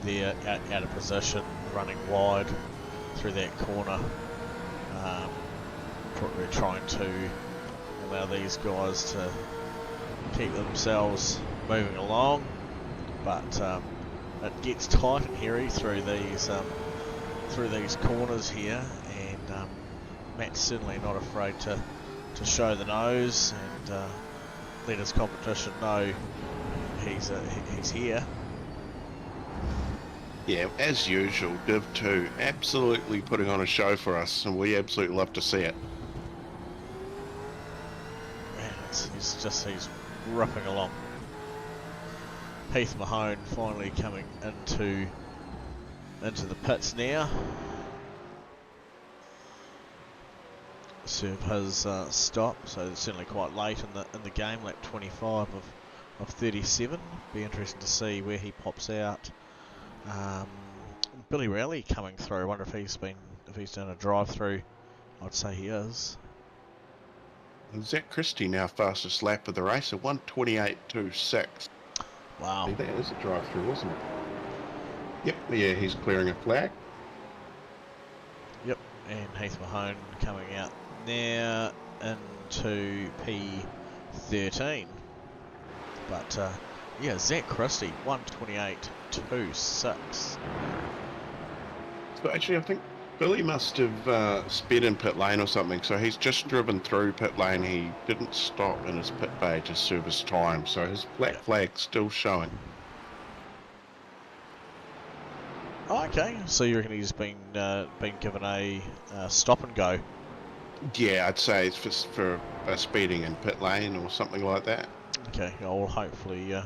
there out of position, running wide through that corner. We're trying to allow these guys to keep themselves moving along, but it gets tight and hairy through these corners here, and Matt's certainly not afraid to show the nose and let his competition know he's here. Yeah, as usual, Div 2 absolutely putting on a show for us, and we absolutely love to see it. Man, he's ripping along. Heath Mahone finally coming into the pits now. Serve his stop, so it's certainly quite late in the game, lap 25 of 37. Be interesting to see where he pops out. Billy Rowley coming through. I wonder if he's done a drive through. I'd say he is. And Zach Christie now fastest lap of the race, a 1:28.26. Wow. See, that was a drive through, wasn't it? Yep, yeah, he's clearing a flag. Yep, and Heath Mahone coming out now into P13. But yeah, Zach Christie 1:28.26. So actually, I think Billy must have sped in pit lane or something. So he's just driven through pit lane. He didn't stop in his pit bay to serve his time. So his black flag's still showing. Oh, okay, so you reckon he's been given a stop and go? Yeah, I'd say it's just for speeding in pit lane or something like that. Okay, well, hopefully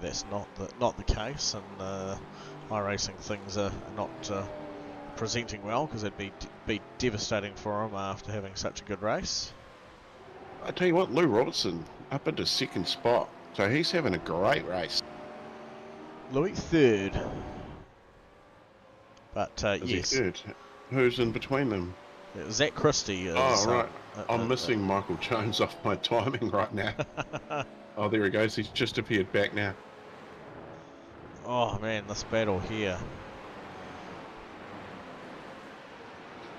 that's not the case, and iRacing things are not presenting well, because it'd be devastating for him after having such a good race. I tell you what, Lou Robertson up into 2nd spot, so he's having a great race. Louis 3rd, but yes. He 3rd? Who's in between them? Zach Christie is. Oh, right. I'm missing Michael Jones off my timing right now. Oh, there he goes. He's just appeared back now. Oh, man, this battle here.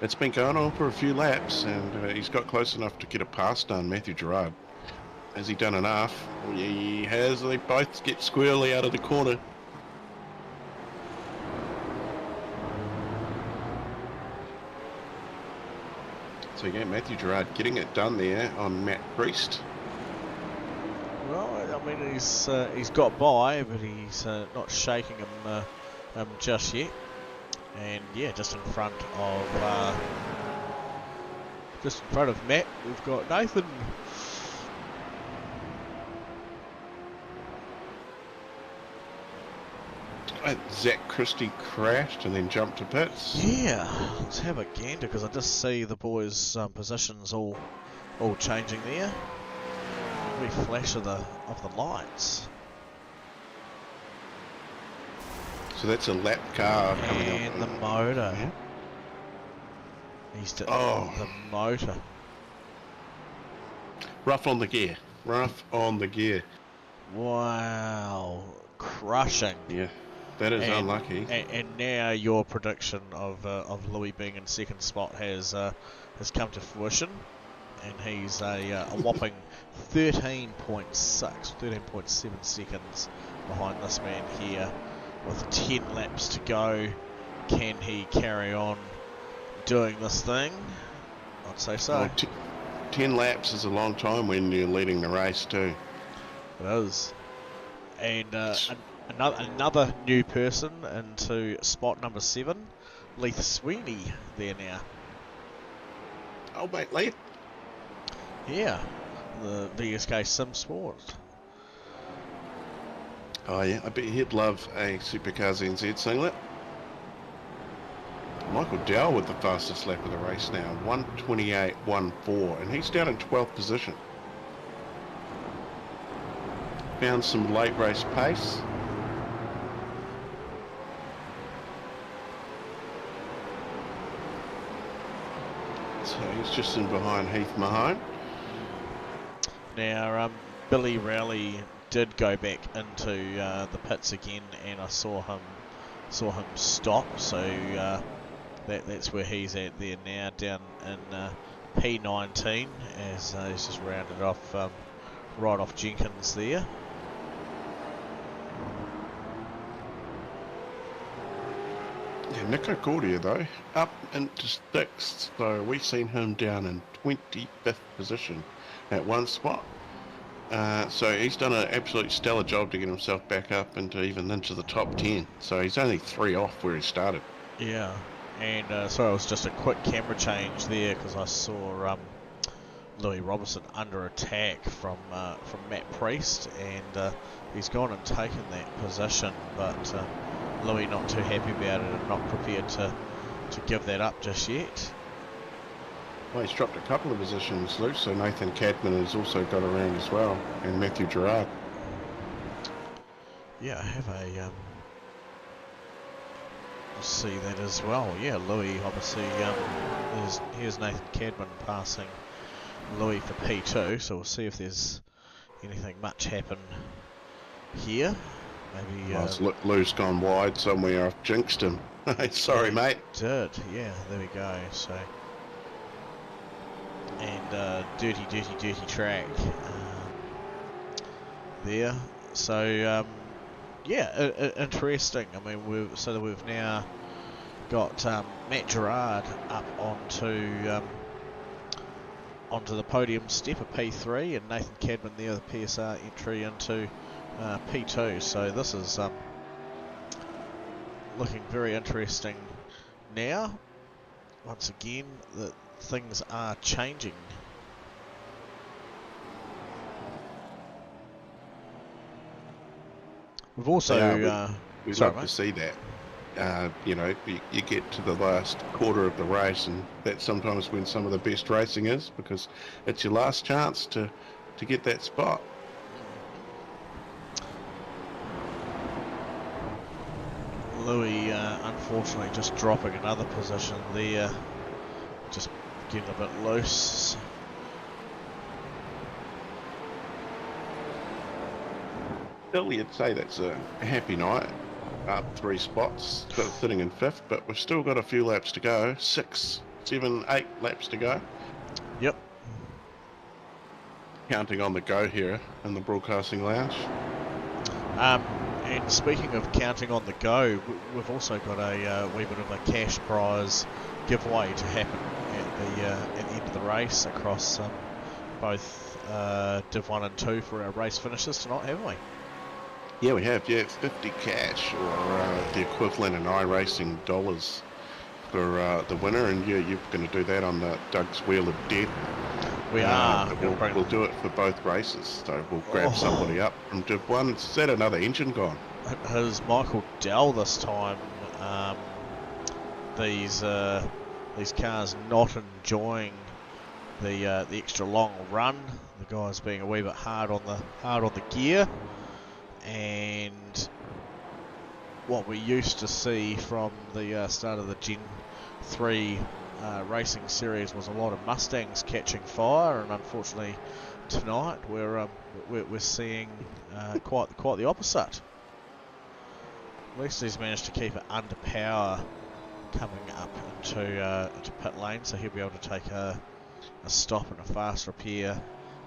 It's been going on for a few laps, and he's got close enough to get a pass done, Matthew Gerard. Has he done enough? Well, yeah, he has. They both get squarely out of the corner. So yeah, Matthew Gerard getting it done there on Matt Priest. Well, I mean, he's got by, but he's not shaking him just yet. And yeah, just in front of Matt, we've got Nathan. Zach Christie crashed and then jumped to pits. Yeah, let's have a gander, because I just see the boys' positions all changing there. Wee flash of the lights. So that's a lap car coming up. And the motor. Yeah. He's the motor. Rough on the gear. Rough on the gear. Wow, crushing. Yeah. That is unlucky. And now your prediction of Louis being in 2nd spot has come to fruition, and he's a whopping 13.7 seconds behind this man here, with 10 laps to go. Can he carry on doing this thing. I'd say so. Well, 10 laps is a long time when you're leading the race too. It is. And another new person into spot number 7, Leith Sweeney there now. Oh, mate, Leith. Yeah, the VSK Sim Sport. Oh, yeah, I bet he'd love a Supercars NZ singlet. Michael Dowell with the fastest lap of the race now, 1:28.14, and he's down in 12th position. Found some late race pace. So he's just in behind Heath Mahone. Now, Billy Rowley did go back into the pits again, and I saw him stop. So that's where he's at there now, down in P19, as he's just rounded off right off Jenkins there. Yeah, Nico Cordia though, up into 6th, so we've seen him down in 25th position at one spot. So he's done an absolute stellar job to get himself back up even into the top 10. So he's only 3 off where he started. Yeah, and so it was just a quick camera change there because I saw Louis Robertson under attack from Matt Priest, and he's gone and taken that position, but Louis not too happy about it and not prepared to give that up just yet. Well, he's dropped a couple of positions, Luke, so Nathan Cadman has also got around as well, and Matthew Gerard. Yeah, I have a see that as well. Yeah, Louis obviously, here's Nathan Cadman passing Louis for P2, so we'll see if there's anything much happen here. Maybe Lou's gone wide somewhere. I've jinxed him. Sorry, mate. Did, yeah, there we go. So, and dirty track there. So, yeah, interesting. I mean, we've now got Matt Gerard up onto the podium step of P3, and Nathan Cadman there, the PSR entry into P2. So this is looking very interesting now. Once again, that things are changing. We've also we'd love to see that. You know, you get to the last quarter of the race, and that's sometimes when some of the best racing is, because it's your last chance to get that spot. Louis, unfortunately, just dropping another position there, just getting a bit loose. Still, you'd say that's a happy night. Up 3 spots, sitting in 5th, but we've still got a few laps to go. 6, 7, 8 laps to go. Yep. Counting on the go here in the broadcasting lounge. And speaking of counting on the go, we've also got a wee bit of a cash prize giveaway to happen at the end of the race across both Div 1 and 2 for our race finishes tonight, haven't we? Yeah, we have. Yeah, 50 cash, or the equivalent in iRacing dollars for the winner, and you're going to do that on the Doug's Wheel of Death. We are. We'll do it for both races, so we'll grab somebody up from Div 1. Is that another engine gone? Has Michael Dell this time? These cars not enjoying the extra long run. The guys being a wee bit hard on the gear, and what we used to see from the start of the Gen 3 racing series was a lot of Mustangs catching fire, and unfortunately tonight we're seeing quite the opposite. At least he's managed to keep it under power coming up into pit lane, so he'll be able to take a stop and a fast repair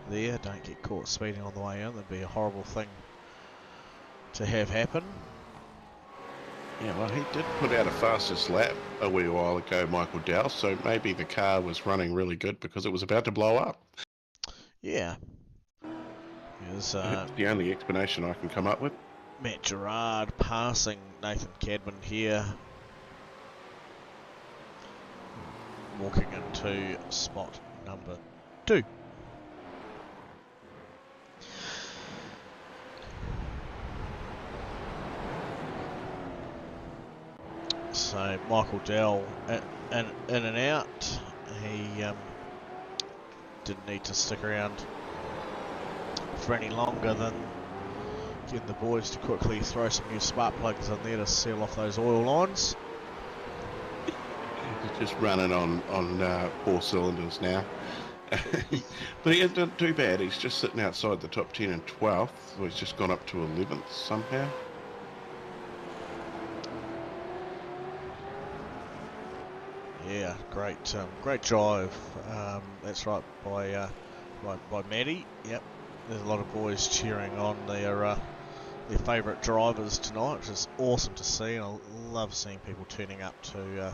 there. Don't get caught speeding on the way in. That'd be a horrible thing to have happen. Yeah, well, he did put out a fastest lap a wee while ago, Michael Dowell, so maybe the car was running really good because it was about to blow up. Yeah. Here's It's the only explanation I can come up with. Matt Gerard passing Nathan Cadman here. Walking into spot number 2. So Michael Dell in and out. He didn't need to stick around for any longer than getting the boys to quickly throw some new spark plugs in there to seal off those oil lines. He's just running on 4 cylinders now. But he hasn't done too bad. He's just sitting outside the top 10 and 12th, so he's just gone up to 11th somehow. Yeah, great drive. That's right by Maddie. Yep, there's a lot of boys cheering on their favourite drivers tonight, which is awesome to see. And I love seeing people turning up to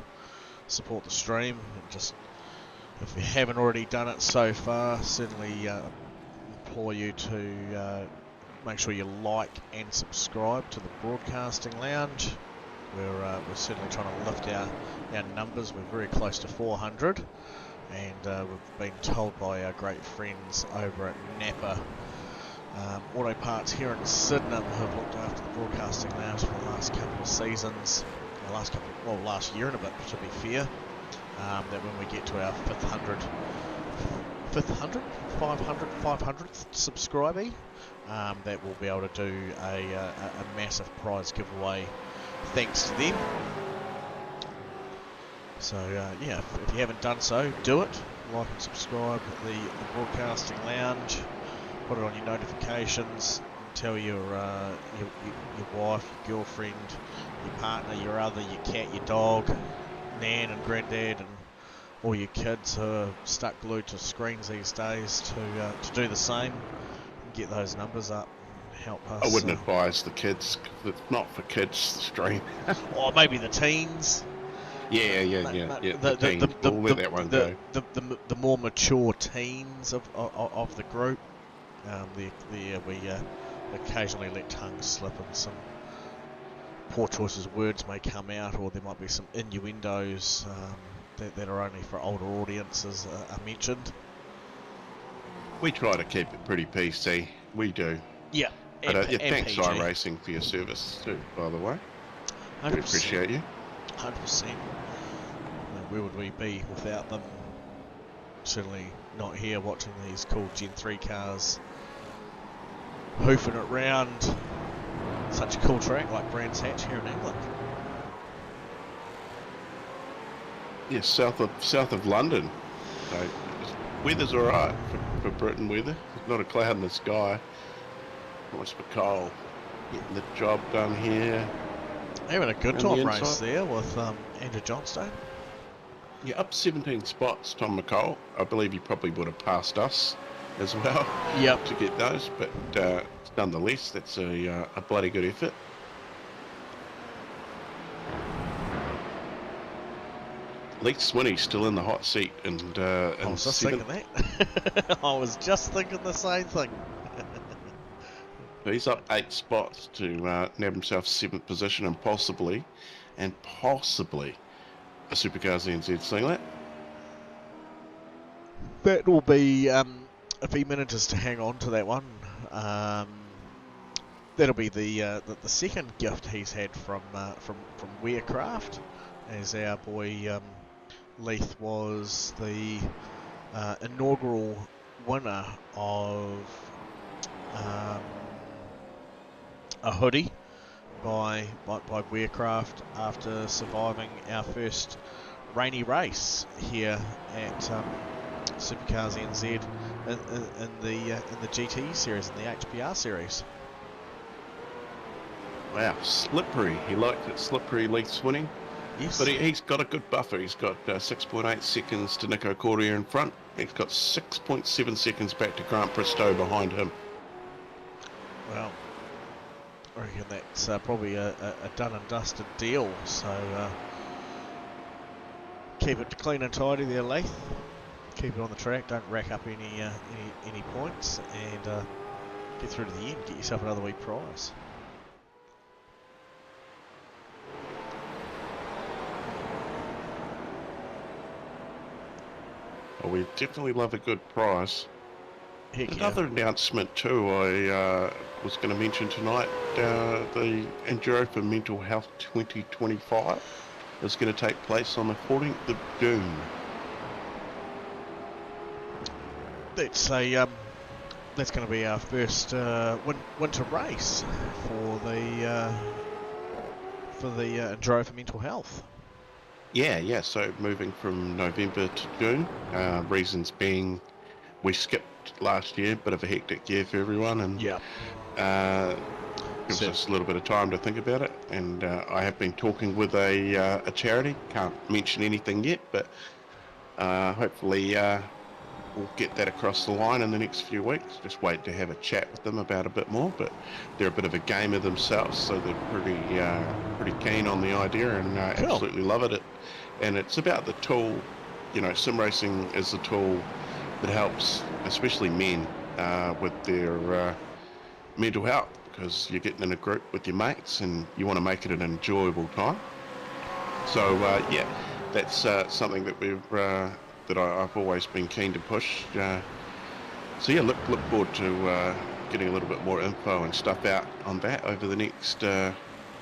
support the stream. And just if you haven't already done it so far, certainly implore you to make sure you like and subscribe to the Broadcasting Lounge. We're certainly trying to lift our numbers. We're very close to 400, and we've been told by our great friends over at Napa Auto Parts here in Sydenham, who have looked after the Broadcasting Lounge for the last couple of seasons, last year and a bit to be fair, that when we get to our 500th subscriber, that we'll be able to do a massive prize giveaway thanks to them. So yeah, if you haven't done so, do it. Like and subscribe to the Broadcasting Lounge. Put it on your notifications. Tell your wife, your girlfriend, your partner, your other, your cat, your dog, nan and granddad, and all your kids who are stuck glued to screens these days to do the same and get those numbers up. Help us. I wouldn't advise the kids. It's not for kids stream. Or maybe the teens. Yeah. The teens. We'll let that one go. The more mature teens of the group. We occasionally let tongues slip, and some poor choices of words may come out, or there might be some innuendos that are only for older audiences are mentioned. We try to keep it pretty PC. We do. Yeah. But thanks, iRacing, for your service too, by the way. 100%. We appreciate you. 100%. Where would we be without them? Certainly not here watching these cool Gen 3 cars hoofing it round such a cool track like Brands Hatch here in England. Yes, south of London. So, weather's alright for Britain weather. There's not a cloud in the sky. What's McCall getting the job done here? Having a good time race there with Andrew Johnstone. Yeah, up 17 spots, Tom McCall. I believe he probably would have passed us as well. Yep. To get those, but nonetheless, that's a bloody good effort. Lee Swinney's still in the hot seat, and I was just thinking that. I was just thinking the same thing. So he's up 8 spots to nab himself 7th position, and possibly a Supercars NZ singlet. That will be, if he manages to hang on to that one, that'll be the second gift he's had from Wearcraft, as our boy Leith was the inaugural winner of a hoodie by Wearcraft after surviving our first rainy race here at Supercars NZ in the GT series, in the HPR series. Wow, slippery. He liked it slippery, Leith Swinney. Yes. But he's got a good buffer. He's got 6.8 seconds to Nico Cordier in front. He's got 6.7 seconds back to Grant Bristow behind him. Well, I reckon that's probably a done and dusted deal. So keep it clean and tidy there, Leith. Keep it on the track. Don't rack up any points, and get through to the end. Get yourself another wee prize. Well, we definitely love a good prize. Heck Another announcement too, I was going to mention tonight, the Enduro for Mental Health 2025 is going to take place on the 14th of June. That's that's going to be our first winter race for the Enduro for Mental Health. Yeah, so moving from November to June, reasons being we skipped last year, bit of a hectic year for everyone, and gives us a little bit of time to think about it. And I have been talking with a charity, can't mention anything yet, but hopefully we'll get that across the line in the next few weeks. Just wait to have a chat with them about a bit more, but they're a bit of a gamer themselves, so they're pretty keen on the idea and Cool. Absolutely love it. And it's about the tool, sim racing is a tool that helps especially men with their mental health, because you're getting in a group with your mates and you want to make it an enjoyable time. So yeah, that's something that I've always been keen to push. So yeah, look forward to getting a little bit more info and stuff out on that over the next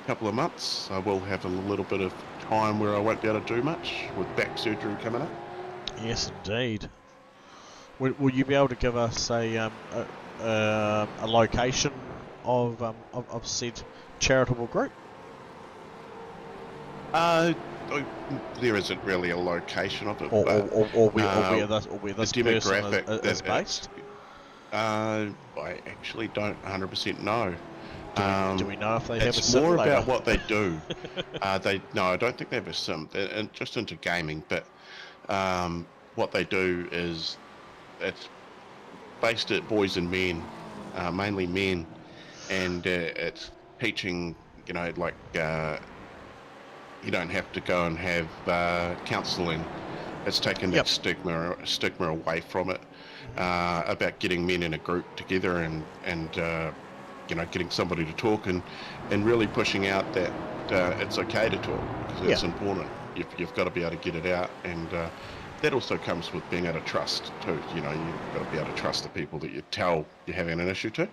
couple of months. I will have a little bit of time where I won't be able to do much with back surgery coming up. Yes, indeed. Will you be able to give us a location of said charitable group? There isn't really a location of it, or where this person is based. I actually don't 100% know. Do we know if they have a It's simulator? more about what they do. No, I don't think they have a sim. They're just into gaming, but what they do is it's based at boys and men, mainly men, and it's teaching. You don't have to go and have counselling. It's taken that stigma away from it, about getting men in a group together and getting somebody to talk and really pushing out that it's okay to talk, because it's important. You've got to be able to get it out, and that also comes with being able to trust too. You've got to be able to trust the people that you tell you're having an issue to.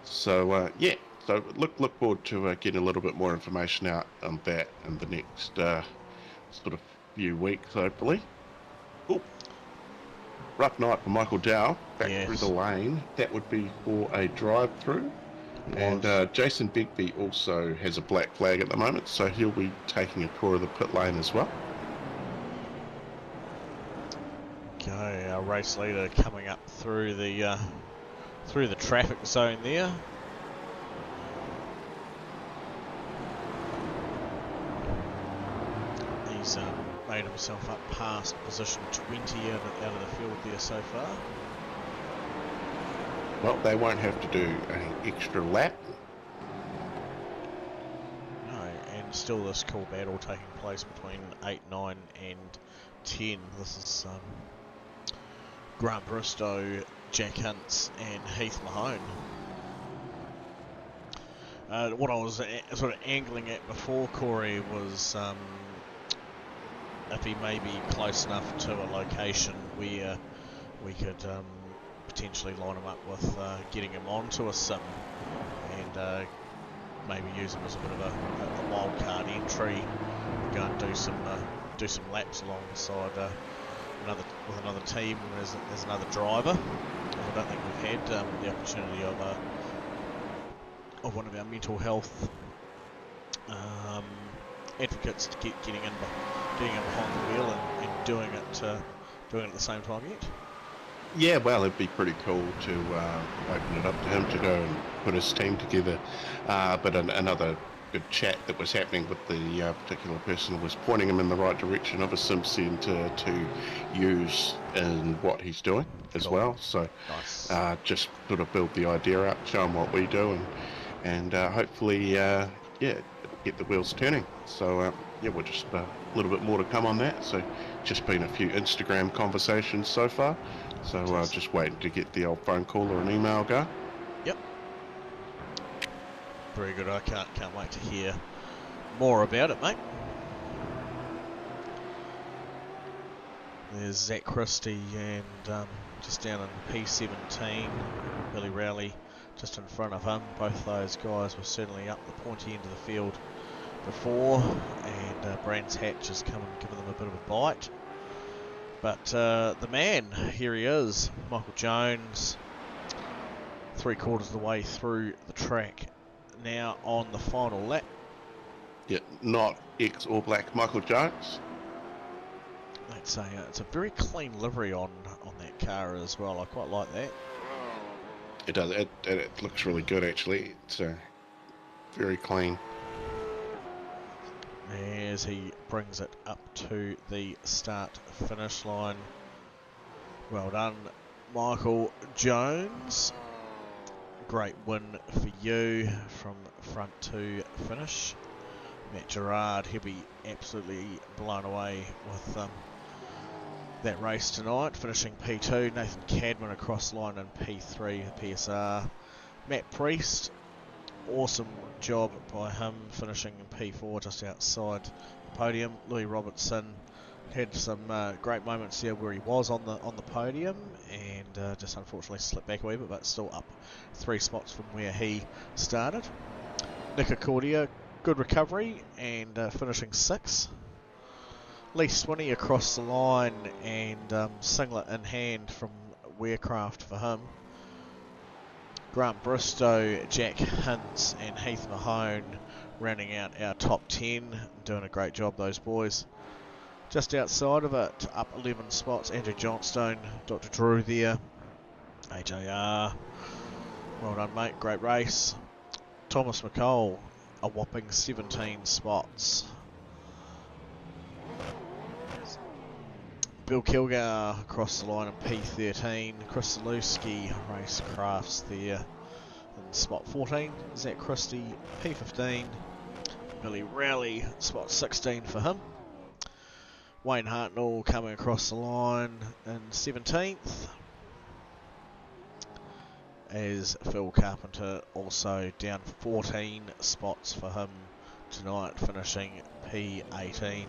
So yeah. So look forward to getting a little bit more information out on that in the next sort of few weeks, hopefully. Ooh. Rough night for Michael Dow, back through the lane. That would be for a drive-through. And Jason Bigby also has a black flag at the moment, so he'll be taking a tour of the pit lane as well. Okay, our race leader coming up through the traffic zone there. He's made himself up past position 20 out of the field there so far. Well, they won't have to do an extra lap. No, and still this cool battle taking place between 8, 9 and 10. This is Grant Bristow, Jack Hunts and Heath Mahone. What I was sort of angling at before, Corey, was if he may be close enough to a location where we could potentially line him up with getting him onto a sim and maybe use him as a bit of a wild card entry, go and do some laps alongside another team as another driver. I don't think we've had the opportunity of one of our mental health advocates to getting in behind the wheel and doing it at the same time yet. Yeah, well, it'd be pretty cool to open it up to him to go and put his team together. But another good chat that was happening with the particular person was pointing him in the right direction of a sim centre to use in what he's doing as well. So nice. Just sort of build the idea up, show him what we do, and hopefully, yeah, get the wheels turning. So yeah, we're just a little bit more to come on that. So just been a few Instagram conversations so far. So just waiting to get the old phone call or an email go. Yep. Very good. I can't wait to hear more about it, mate. There's Zach Christie and just down in P17, Billy Rowley just in front of him. Both those guys were certainly up the pointy end of the field before, and Brands Hatch has come and given them a bit of a bite. But the man, here he is, Michael Jones, 3/4 of the way through the track, now on the final lap. Yeah, not ex-All Black Michael Jones. It's a very clean livery on that car as well. I quite like that. It does. It looks really good, actually. It's very clean. As he brings it up to the start-finish line. Well done, Michael Jones. Great win for you from front to finish. Matt Gerard, he'll be absolutely blown away with that race tonight, finishing P2. Nathan Cadman across the line in P3, PSR. Matt Priest, awesome job by him, finishing in P4 just outside the podium. Louis Robertson had some great moments there where he was on the podium, and just unfortunately slipped back a wee bit, but still up 3 spots from where he started. Nick Accordia, good recovery and finishing 6th. Lee Swinney across the line and singlet in hand from Wearcraft for him. Grant Bristow, Jack Hintz and Heath Mahone rounding out our top 10. Doing a great job, those boys. Just outside of it, up 11 spots, Andrew Johnstone, Dr. Drew there, AJR. Well done, mate, great race. Thomas McCall, a whopping 17 spots. Bill Kilgar across the line in P13. Chris Zaluski, Racecrafts there in spot 14. Zach Christie, P15. Billy Rowley, spot 16 for him. Wayne Hartnell coming across the line in 17th. As Phil Carpenter also down 14 spots for him tonight, finishing P18.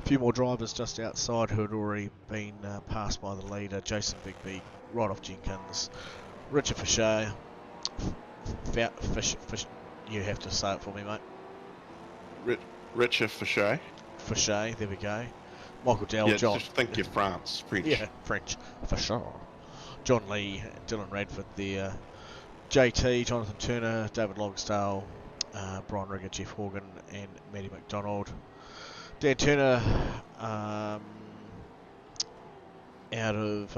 A few more drivers just outside who had already been passed by the leader. Jason Bigby, Rodolph Jenkins, Richard Fisher. You have to say it for me, mate. Richard Fisher. Fisher, there we go. Michael Dell, yeah, John. Just think you're French. Yeah, French. Fisher. John Lee, Dylan Radford there. JT, Jonathan Turner, David Logsdale, Brian Rigger, Jeff Horgan, and Matty McDonald. Dan Turner out of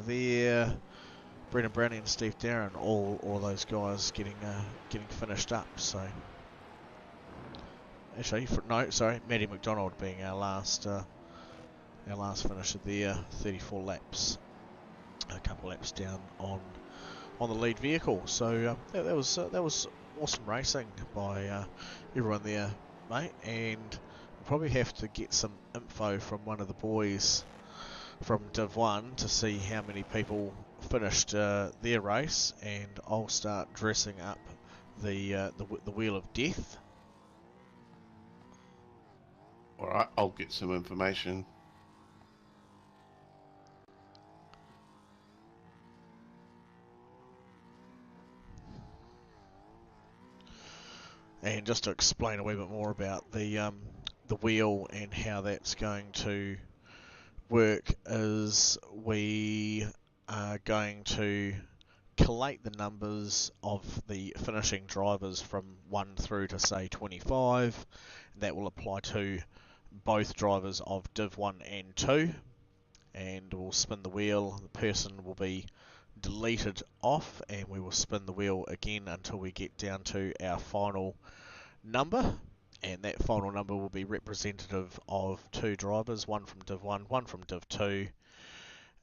there. Brendan Browning and Steve Darren, all those guys getting finished up. So actually, Matty McDonald being our last finisher there. 34 laps, a couple laps down on the lead vehicle. So that was awesome racing by everyone there, mate, and we'll probably have to get some info from one of the boys from Div 1 to see how many people finished their race, and I'll start dressing up the Wheel of Death. Alright, I'll get some information. And just to explain a wee bit more about the wheel and how that's going to work, is we are going to collate the numbers of the finishing drivers from 1 through to say 25. That will apply to both drivers of Div 1 and 2, and we'll spin the wheel. The person will be deleted off, and we will spin the wheel again until we get down to our final number, and that final number will be representative of 2 drivers, one from Div 1, one from Div 2,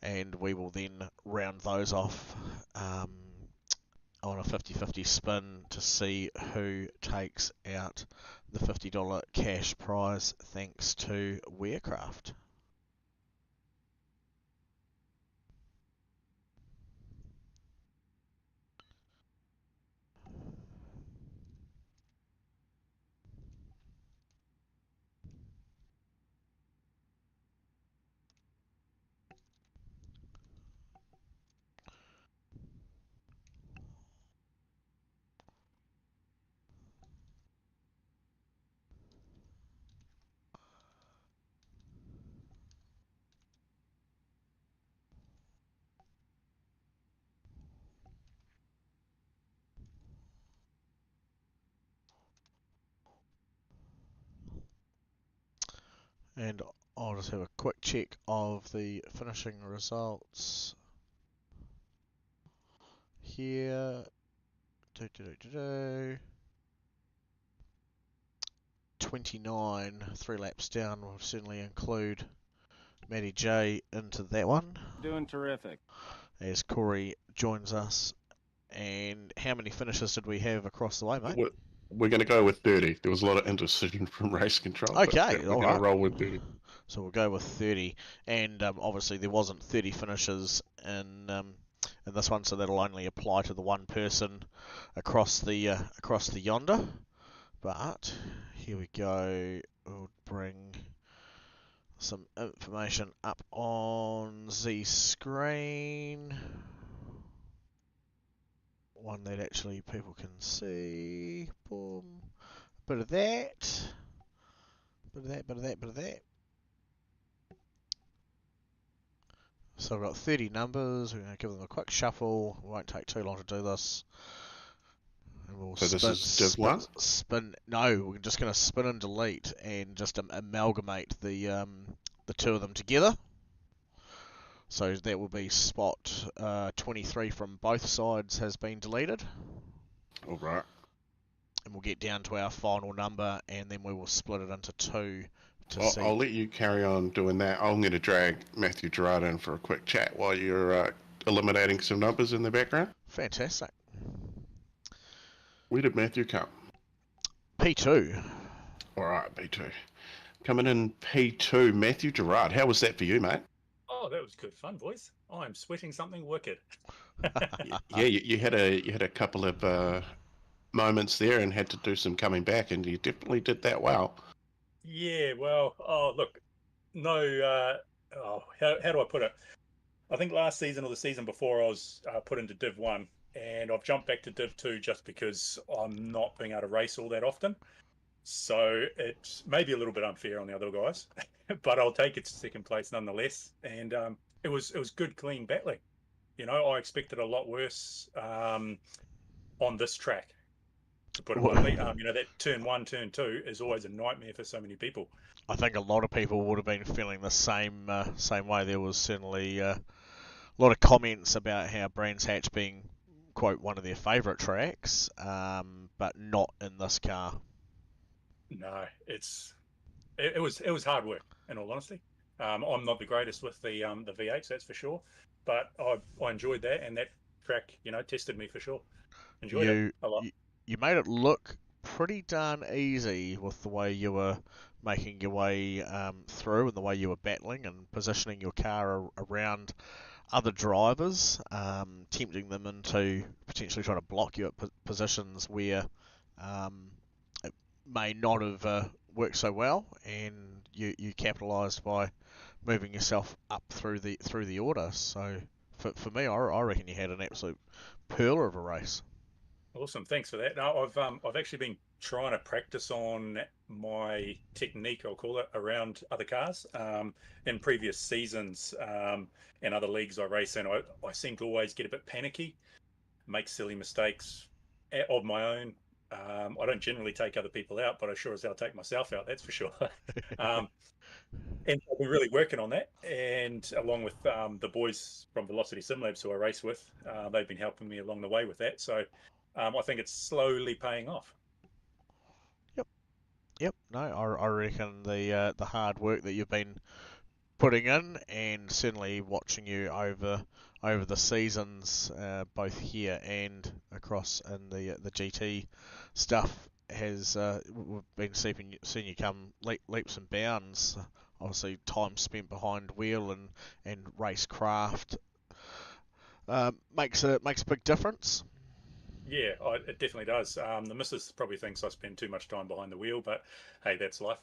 and we will then round those off on on a 50-50 spin to see who takes out the $50 cash prize thanks to Wearcraft. And I'll just have a quick check of the finishing results here. 29, 3 laps down. We'll certainly include Matty J into that one. Doing terrific. As Corey joins us. And how many finishes did we have across the way, mate? We're going to go with 30. There was a lot of indecision from race control. Okay, we're going to roll with 30. So we'll go with 30. And obviously there wasn't 30 finishes in this one, so that'll only apply to the one person across the yonder. But here we go. We'll bring some information up on the screen. One that actually people can see. Boom. Bit of that. Bit of that. So I've got 30 numbers. We're going to give them a quick shuffle. It won't take too long to do this. And we'll so this is Div 1? Spin. No, we're just going to spin and delete and just amalgamate the two of them together. So that will be spot 23 from both sides has been deleted. All right. And we'll get down to our final number, and then we will split it into two. I'll let you carry on doing that. I'm going to drag Matthew Gerard in for a quick chat while you're eliminating some numbers in the background. Fantastic. Where did Matthew come? P2. All right, P2. Coming in P2, Matthew Gerard. How was that for you, mate? Oh, that was good fun, boys. I'm sweating something wicked. Yeah, you had a couple of moments there and had to do some coming back, and you definitely did that well. Yeah, well, look, no, how do I put it? I think last season or the season before I was put into Div 1, and I've jumped back to Div 2 just because I'm not being able to race all that often. So it's maybe a little bit unfair on the other guys, but I'll take it to second place nonetheless. And it was good, clean battling. You know, I expected a lot worse on this track, to put it bluntly. You know, that turn 1, turn 2 is always a nightmare for so many people. I think a lot of people would have been feeling the same way. There was certainly a lot of comments about how Brands Hatch being, quote, one of their favourite tracks, but not in this car. No, it was hard work, in all honesty. I'm not the greatest with the V8s, that's for sure, but I enjoyed that, and that track, you know, tested me for sure. Enjoyed it a lot. You made it look pretty darn easy with the way you were making your way through and the way you were battling and positioning your car around other drivers, tempting them into potentially trying to block you at positions where it may not have worked so well, and you capitalised by moving yourself up through the order. So for me, I reckon you had an absolute pearler of a race. Awesome, thanks for that. No, I've actually been trying to practice on my technique, I'll call it, around other cars. In previous seasons and other leagues I race in, I seem to always get a bit panicky, make silly mistakes of my own. I don't generally take other people out, but I sure as hell take myself out, that's for sure. And I've been really working on that, and along with the boys from Velocity Sim Labs who I race with, they've been helping me along the way with that. So I think it's slowly paying off. Yep. No, I reckon the hard work that you've been putting in, and certainly watching you over over the seasons, both here and across in the GT stuff, has we've been seeing you come leaps and bounds. Obviously, time spent behind wheel and racecraft makes a big difference. Yeah, it definitely does. The missus probably thinks I spend too much time behind the wheel, but hey, that's life.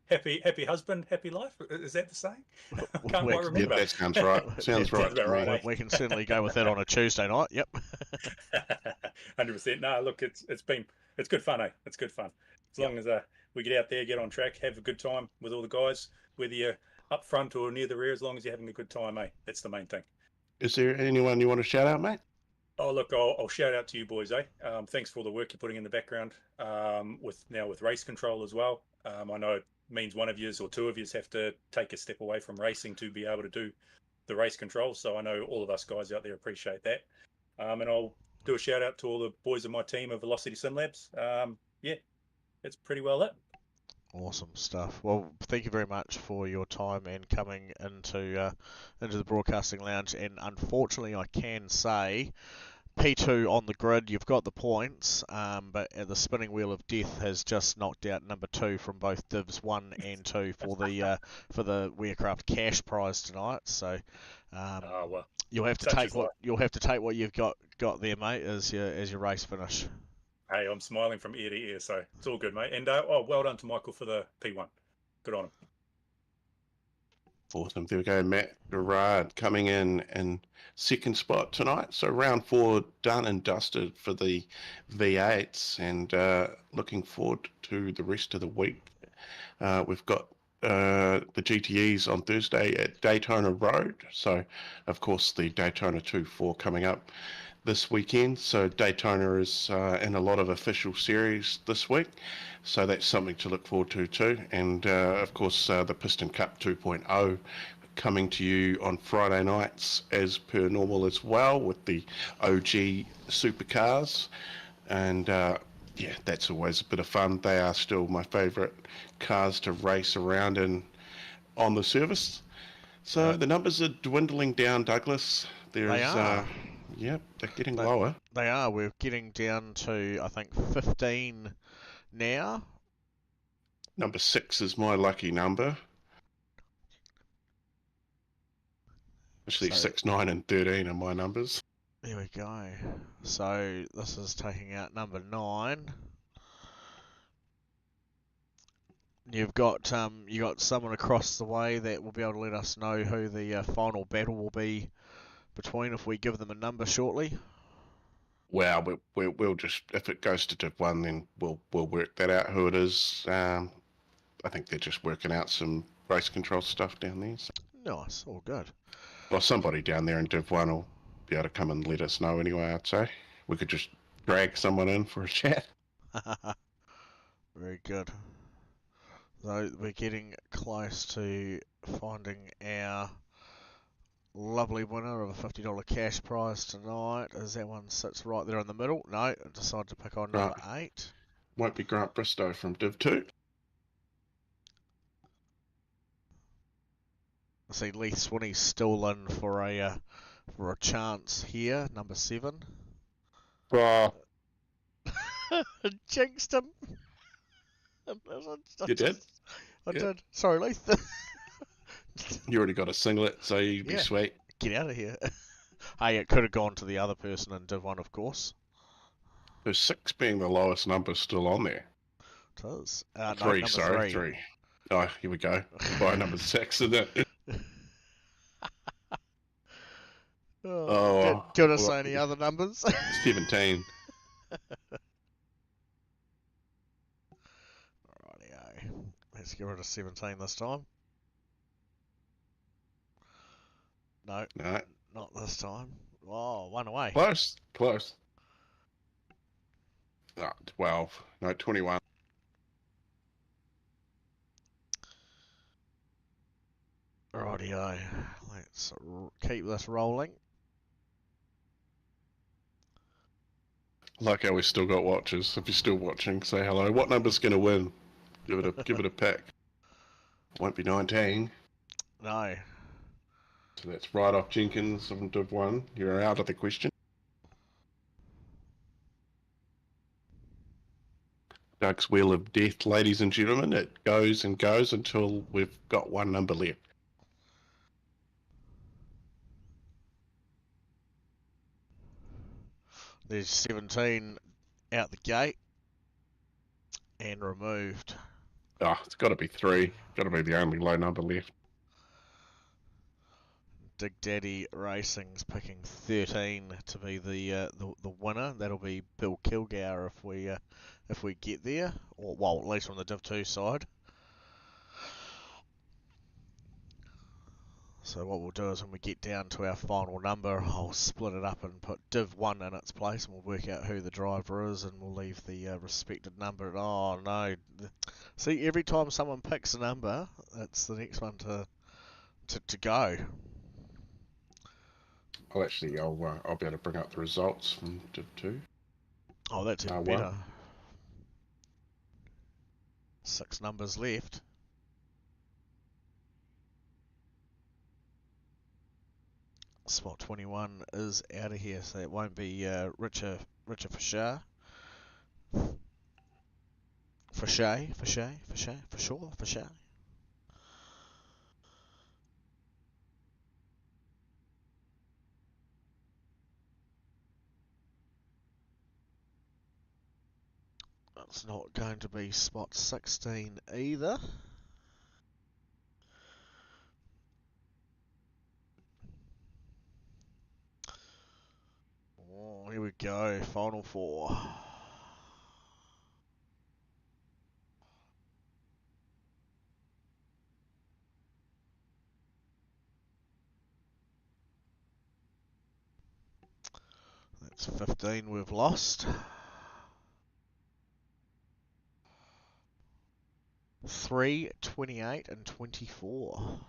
Happy husband, happy life. Is that the saying? I can't quite remember. Yeah, that sounds right. Sounds right to me. Eh? We can certainly go with that on a Tuesday night. Yep. 100%. No, look, it's good fun, eh? It's good fun. As long as we get out there, get on track, have a good time with all the guys, whether you're up front or near the rear, as long as you're having a good time, eh? That's the main thing. Is there anyone you want to shout out, mate? Oh, look, I'll shout out to you boys, eh? Thanks for all the work you're putting in the background, with race control as well. I know it means one of yous or two of yous have to take a step away from racing to be able to do the race control. So I know all of us guys out there appreciate that. And I'll do a shout out to all the boys of my team of Velocity Sim Labs. Yeah, it's pretty well it. Awesome stuff. Well, thank you very much for your time and coming into the broadcasting lounge. And unfortunately, I can say, P2 on the grid, you've got the points, but the spinning wheel of death has just knocked out number 2 from both Divs 1 and 2 for the Wearcraft cash prize tonight. So Well, you'll have to take what you've got there, mate, as your race finish. Hey, I'm smiling from ear to ear, so it's all good, mate. And well done to Michael for the P1. Good on him. Awesome. There we go. Matt Gerard coming in second spot tonight. So round 4 done and dusted for the V8s, and looking forward to the rest of the week. We've got the GTEs on Thursday at Daytona Road. So, of course, the Daytona 2-4 coming up this weekend. So Daytona is in a lot of official series this week, so that's something to look forward to too. And of course the Piston Cup 2.0 coming to you on Friday nights as per normal as well, with the OG supercars. And yeah, that's always a bit of fun. They are still my favourite cars to race around in on the service. So the numbers are dwindling down, Douglas. They are. Yep, they're getting lower. They are. We're getting down to, I think, 15 now. Number 6 is my lucky number. Actually, 6, 9, and 13 are my numbers. There we go. So this is taking out number 9. You've got someone across the way that will be able to let us know who the final battle will be between if we give them a number shortly. Well, we'll just, if it goes to Div 1, then we'll work that out who it is. I think they're just working out some race control stuff down there. So. Nice, all good. Well, somebody down there in Div 1 will be able to come and let us know anyway, I'd say. We could just drag someone in for a chat. Very good. So we're getting close to finding our lovely winner of a $50 cash prize tonight. As that one sits right there in the middle. No, I decided to pick on number 8. Won't be Grant Bristow from Div 2. I see Leith Swinney's still in for a chance here, number 7. Jinxed him. You did? I did. Sorry, Leith. You already got a singlet, so you'd be sweet. Get out of here. Hey, it could have gone to the other person in Div 1, of course. So 6 being the lowest number still on there. It is. 3, sorry, 3. Oh, here we go. By number 6, isn't it? Do you want to say any other numbers? 17. Rightio. Let's get rid of 17 this time. No, not this time. Oh, 1 away. Close. Oh, 12. No, 21. Rightio. Let's keep this rolling. Like how we still got watchers. If you're still watching, say hello. What number's going to win? Give it a pick. Won't be 19. No. So that's right off Jenkins from Div 1. You're out of the question. Doug's Wheel of Death, ladies and gentlemen. It goes and goes until we've got one number left. There's 17 out the gate and removed. Oh, it's got to be 3. Got to be the only low number left. Dig Daddy Racing's picking 13 to be the winner. That'll be Bill Kilgour if we get there, or well, at least on the Div 2 side. So what we'll do is when we get down to our final number, I'll split it up and put Div 1 in its place, and we'll work out who the driver is, and we'll leave the respected number. Oh no! See, every time someone picks a number, it's the next one to go. Oh, actually, I'll be able to bring up the results from Div 2. Oh, that's even better. 6 numbers left. Spot 21 is out of here, so it won't be Richard Fisher. For sure. It's not going to be spot 16 either. Oh, here we go, final 4. That's 15 we've lost. 3, 28 and 24.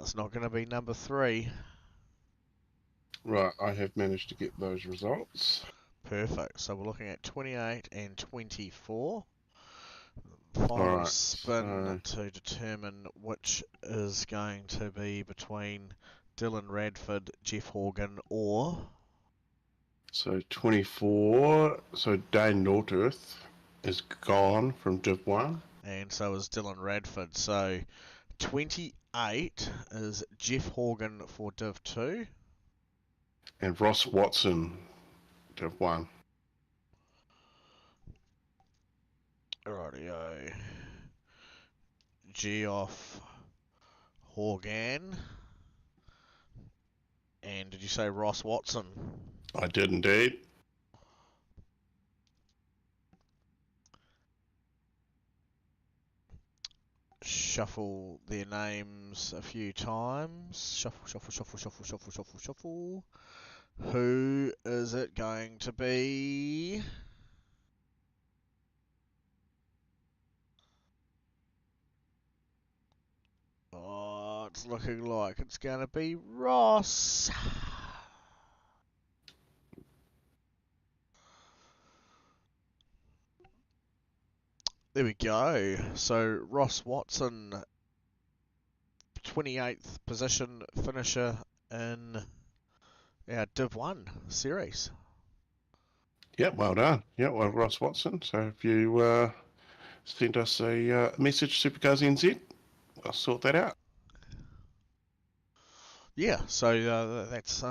It's not going to be number 3. Right, I have managed to get those results. Perfect. So we're looking at 28 and 24. Final spin to determine which is going to be between Dylan Radford, Jeff Horgan, or... So 24, so Dane Northworth is gone from Div 1. And so is Dylan Radford. So 28 is Jeff Horgan for Div 2. And Ross Watson, Div 1. Rightio. Geoff Horgan. And did you say Ross Watson? I did indeed. Shuffle their names a few times. Shuffle. Who is it going to be? Oh, it's looking like it's going to be Ross. There we go. So Ross Watson, 28th position finisher in our Div 1 series. Yep, well done. Yep, well, Ross Watson. So if you send us a message, Supercars NZ, I'll sort that out. Yeah, so that's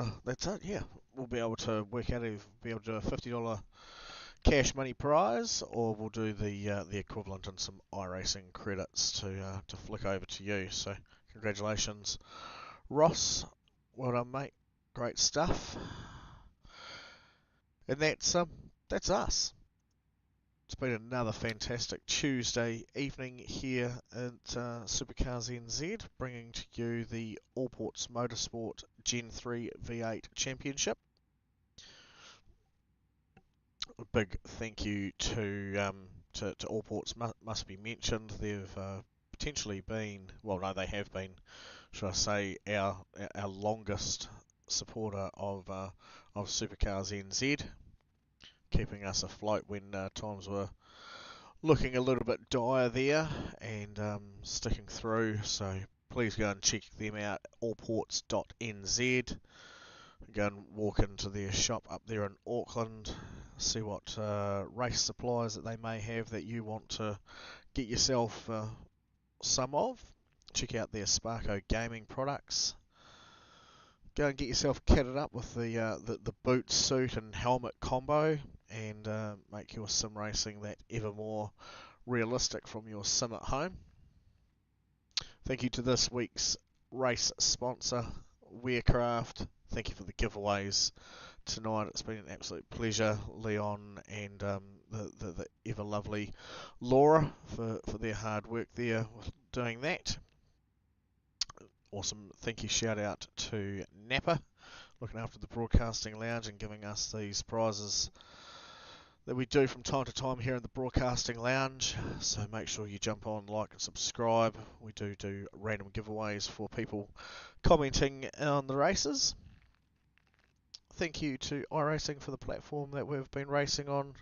it. Yeah, we'll be able to work out if we'll be able to do a $50 cash money prize, or we'll do the equivalent and some iRacing credits to flick over to you. So congratulations, Ross. Well done, mate. Great stuff. And that's us. It's been another fantastic Tuesday evening here at Supercars NZ, bringing to you the Allports Motorsport Gen 3 V8 Championship. A big thank you to Allports. Must be mentioned. They've potentially been, well, no, they have been, should I say, our longest supporter of Supercars NZ. keeping us afloat when times were looking a little bit dire there, and sticking through. So please go and check them out, allports.nz. Go and walk into their shop up there in Auckland, see what race supplies that they may have that you want to get yourself some of. Check out their Sparko gaming products. Go and get yourself kitted up with the boot, suit and helmet combo, and make your sim racing that ever more realistic from your sim at home. Thank you to this week's race sponsor, Wearcraft. Thank you for the giveaways tonight. It's been an absolute pleasure, Leon and the ever lovely Laura, for their hard work there with doing that. Awesome. Thank you. Shout out to Napa, looking after the broadcasting lounge and giving us these prizes that we do from time to time here in the broadcasting lounge. So make sure you jump on, like and subscribe. We do random giveaways for people commenting on the races. Thank you to iRacing for the platform that we've been racing on.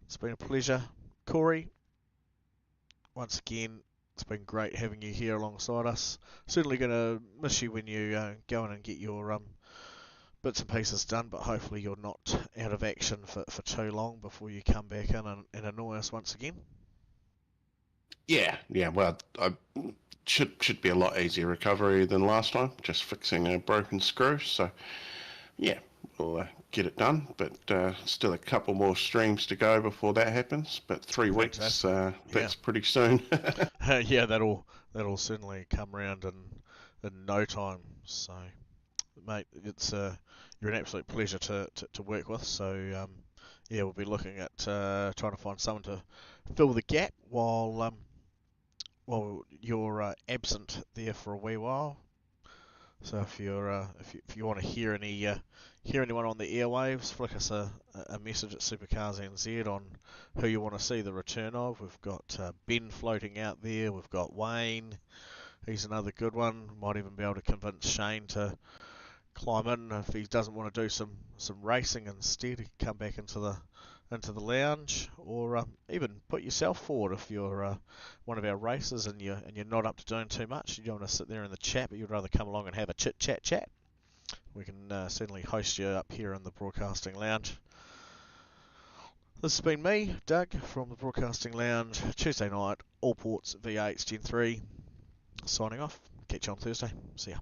It's been a pleasure. Corey, once again, it's been great having you here alongside us. Certainly going to miss you when you go in and get your bits and pieces done, but hopefully you're not out of action for too long before you come back in and annoy us once again. Yeah. Well, I should be a lot easier recovery than last time. Just fixing a broken screw. So, yeah, we'll get it done. But still a couple more streams to go before that happens. But 3 weeks, that's pretty soon. Yeah, that'll certainly come around in no time. So, mate, it's you're an absolute pleasure to work with. So yeah, we'll be looking at trying to find someone to fill the gap while you're absent there for a wee while. So if you want to hear anyone on the airwaves, flick us a message at Supercars NZ on who you want to see the return of. We've got Ben floating out there. We've got Wayne. He's another good one. Might even be able to convince Shane to climb in if he doesn't want to do some racing instead. He can come back into the lounge, or even put yourself forward if you're one of our racers and you're not up to doing too much. You don't want to sit there in the chat, but you'd rather come along and have a chat. We can certainly host you up here in the broadcasting lounge. This has been me, Doug, from the broadcasting lounge. Tuesday night, Allports V8 Gen 3. Signing off. Catch you on Thursday. See ya.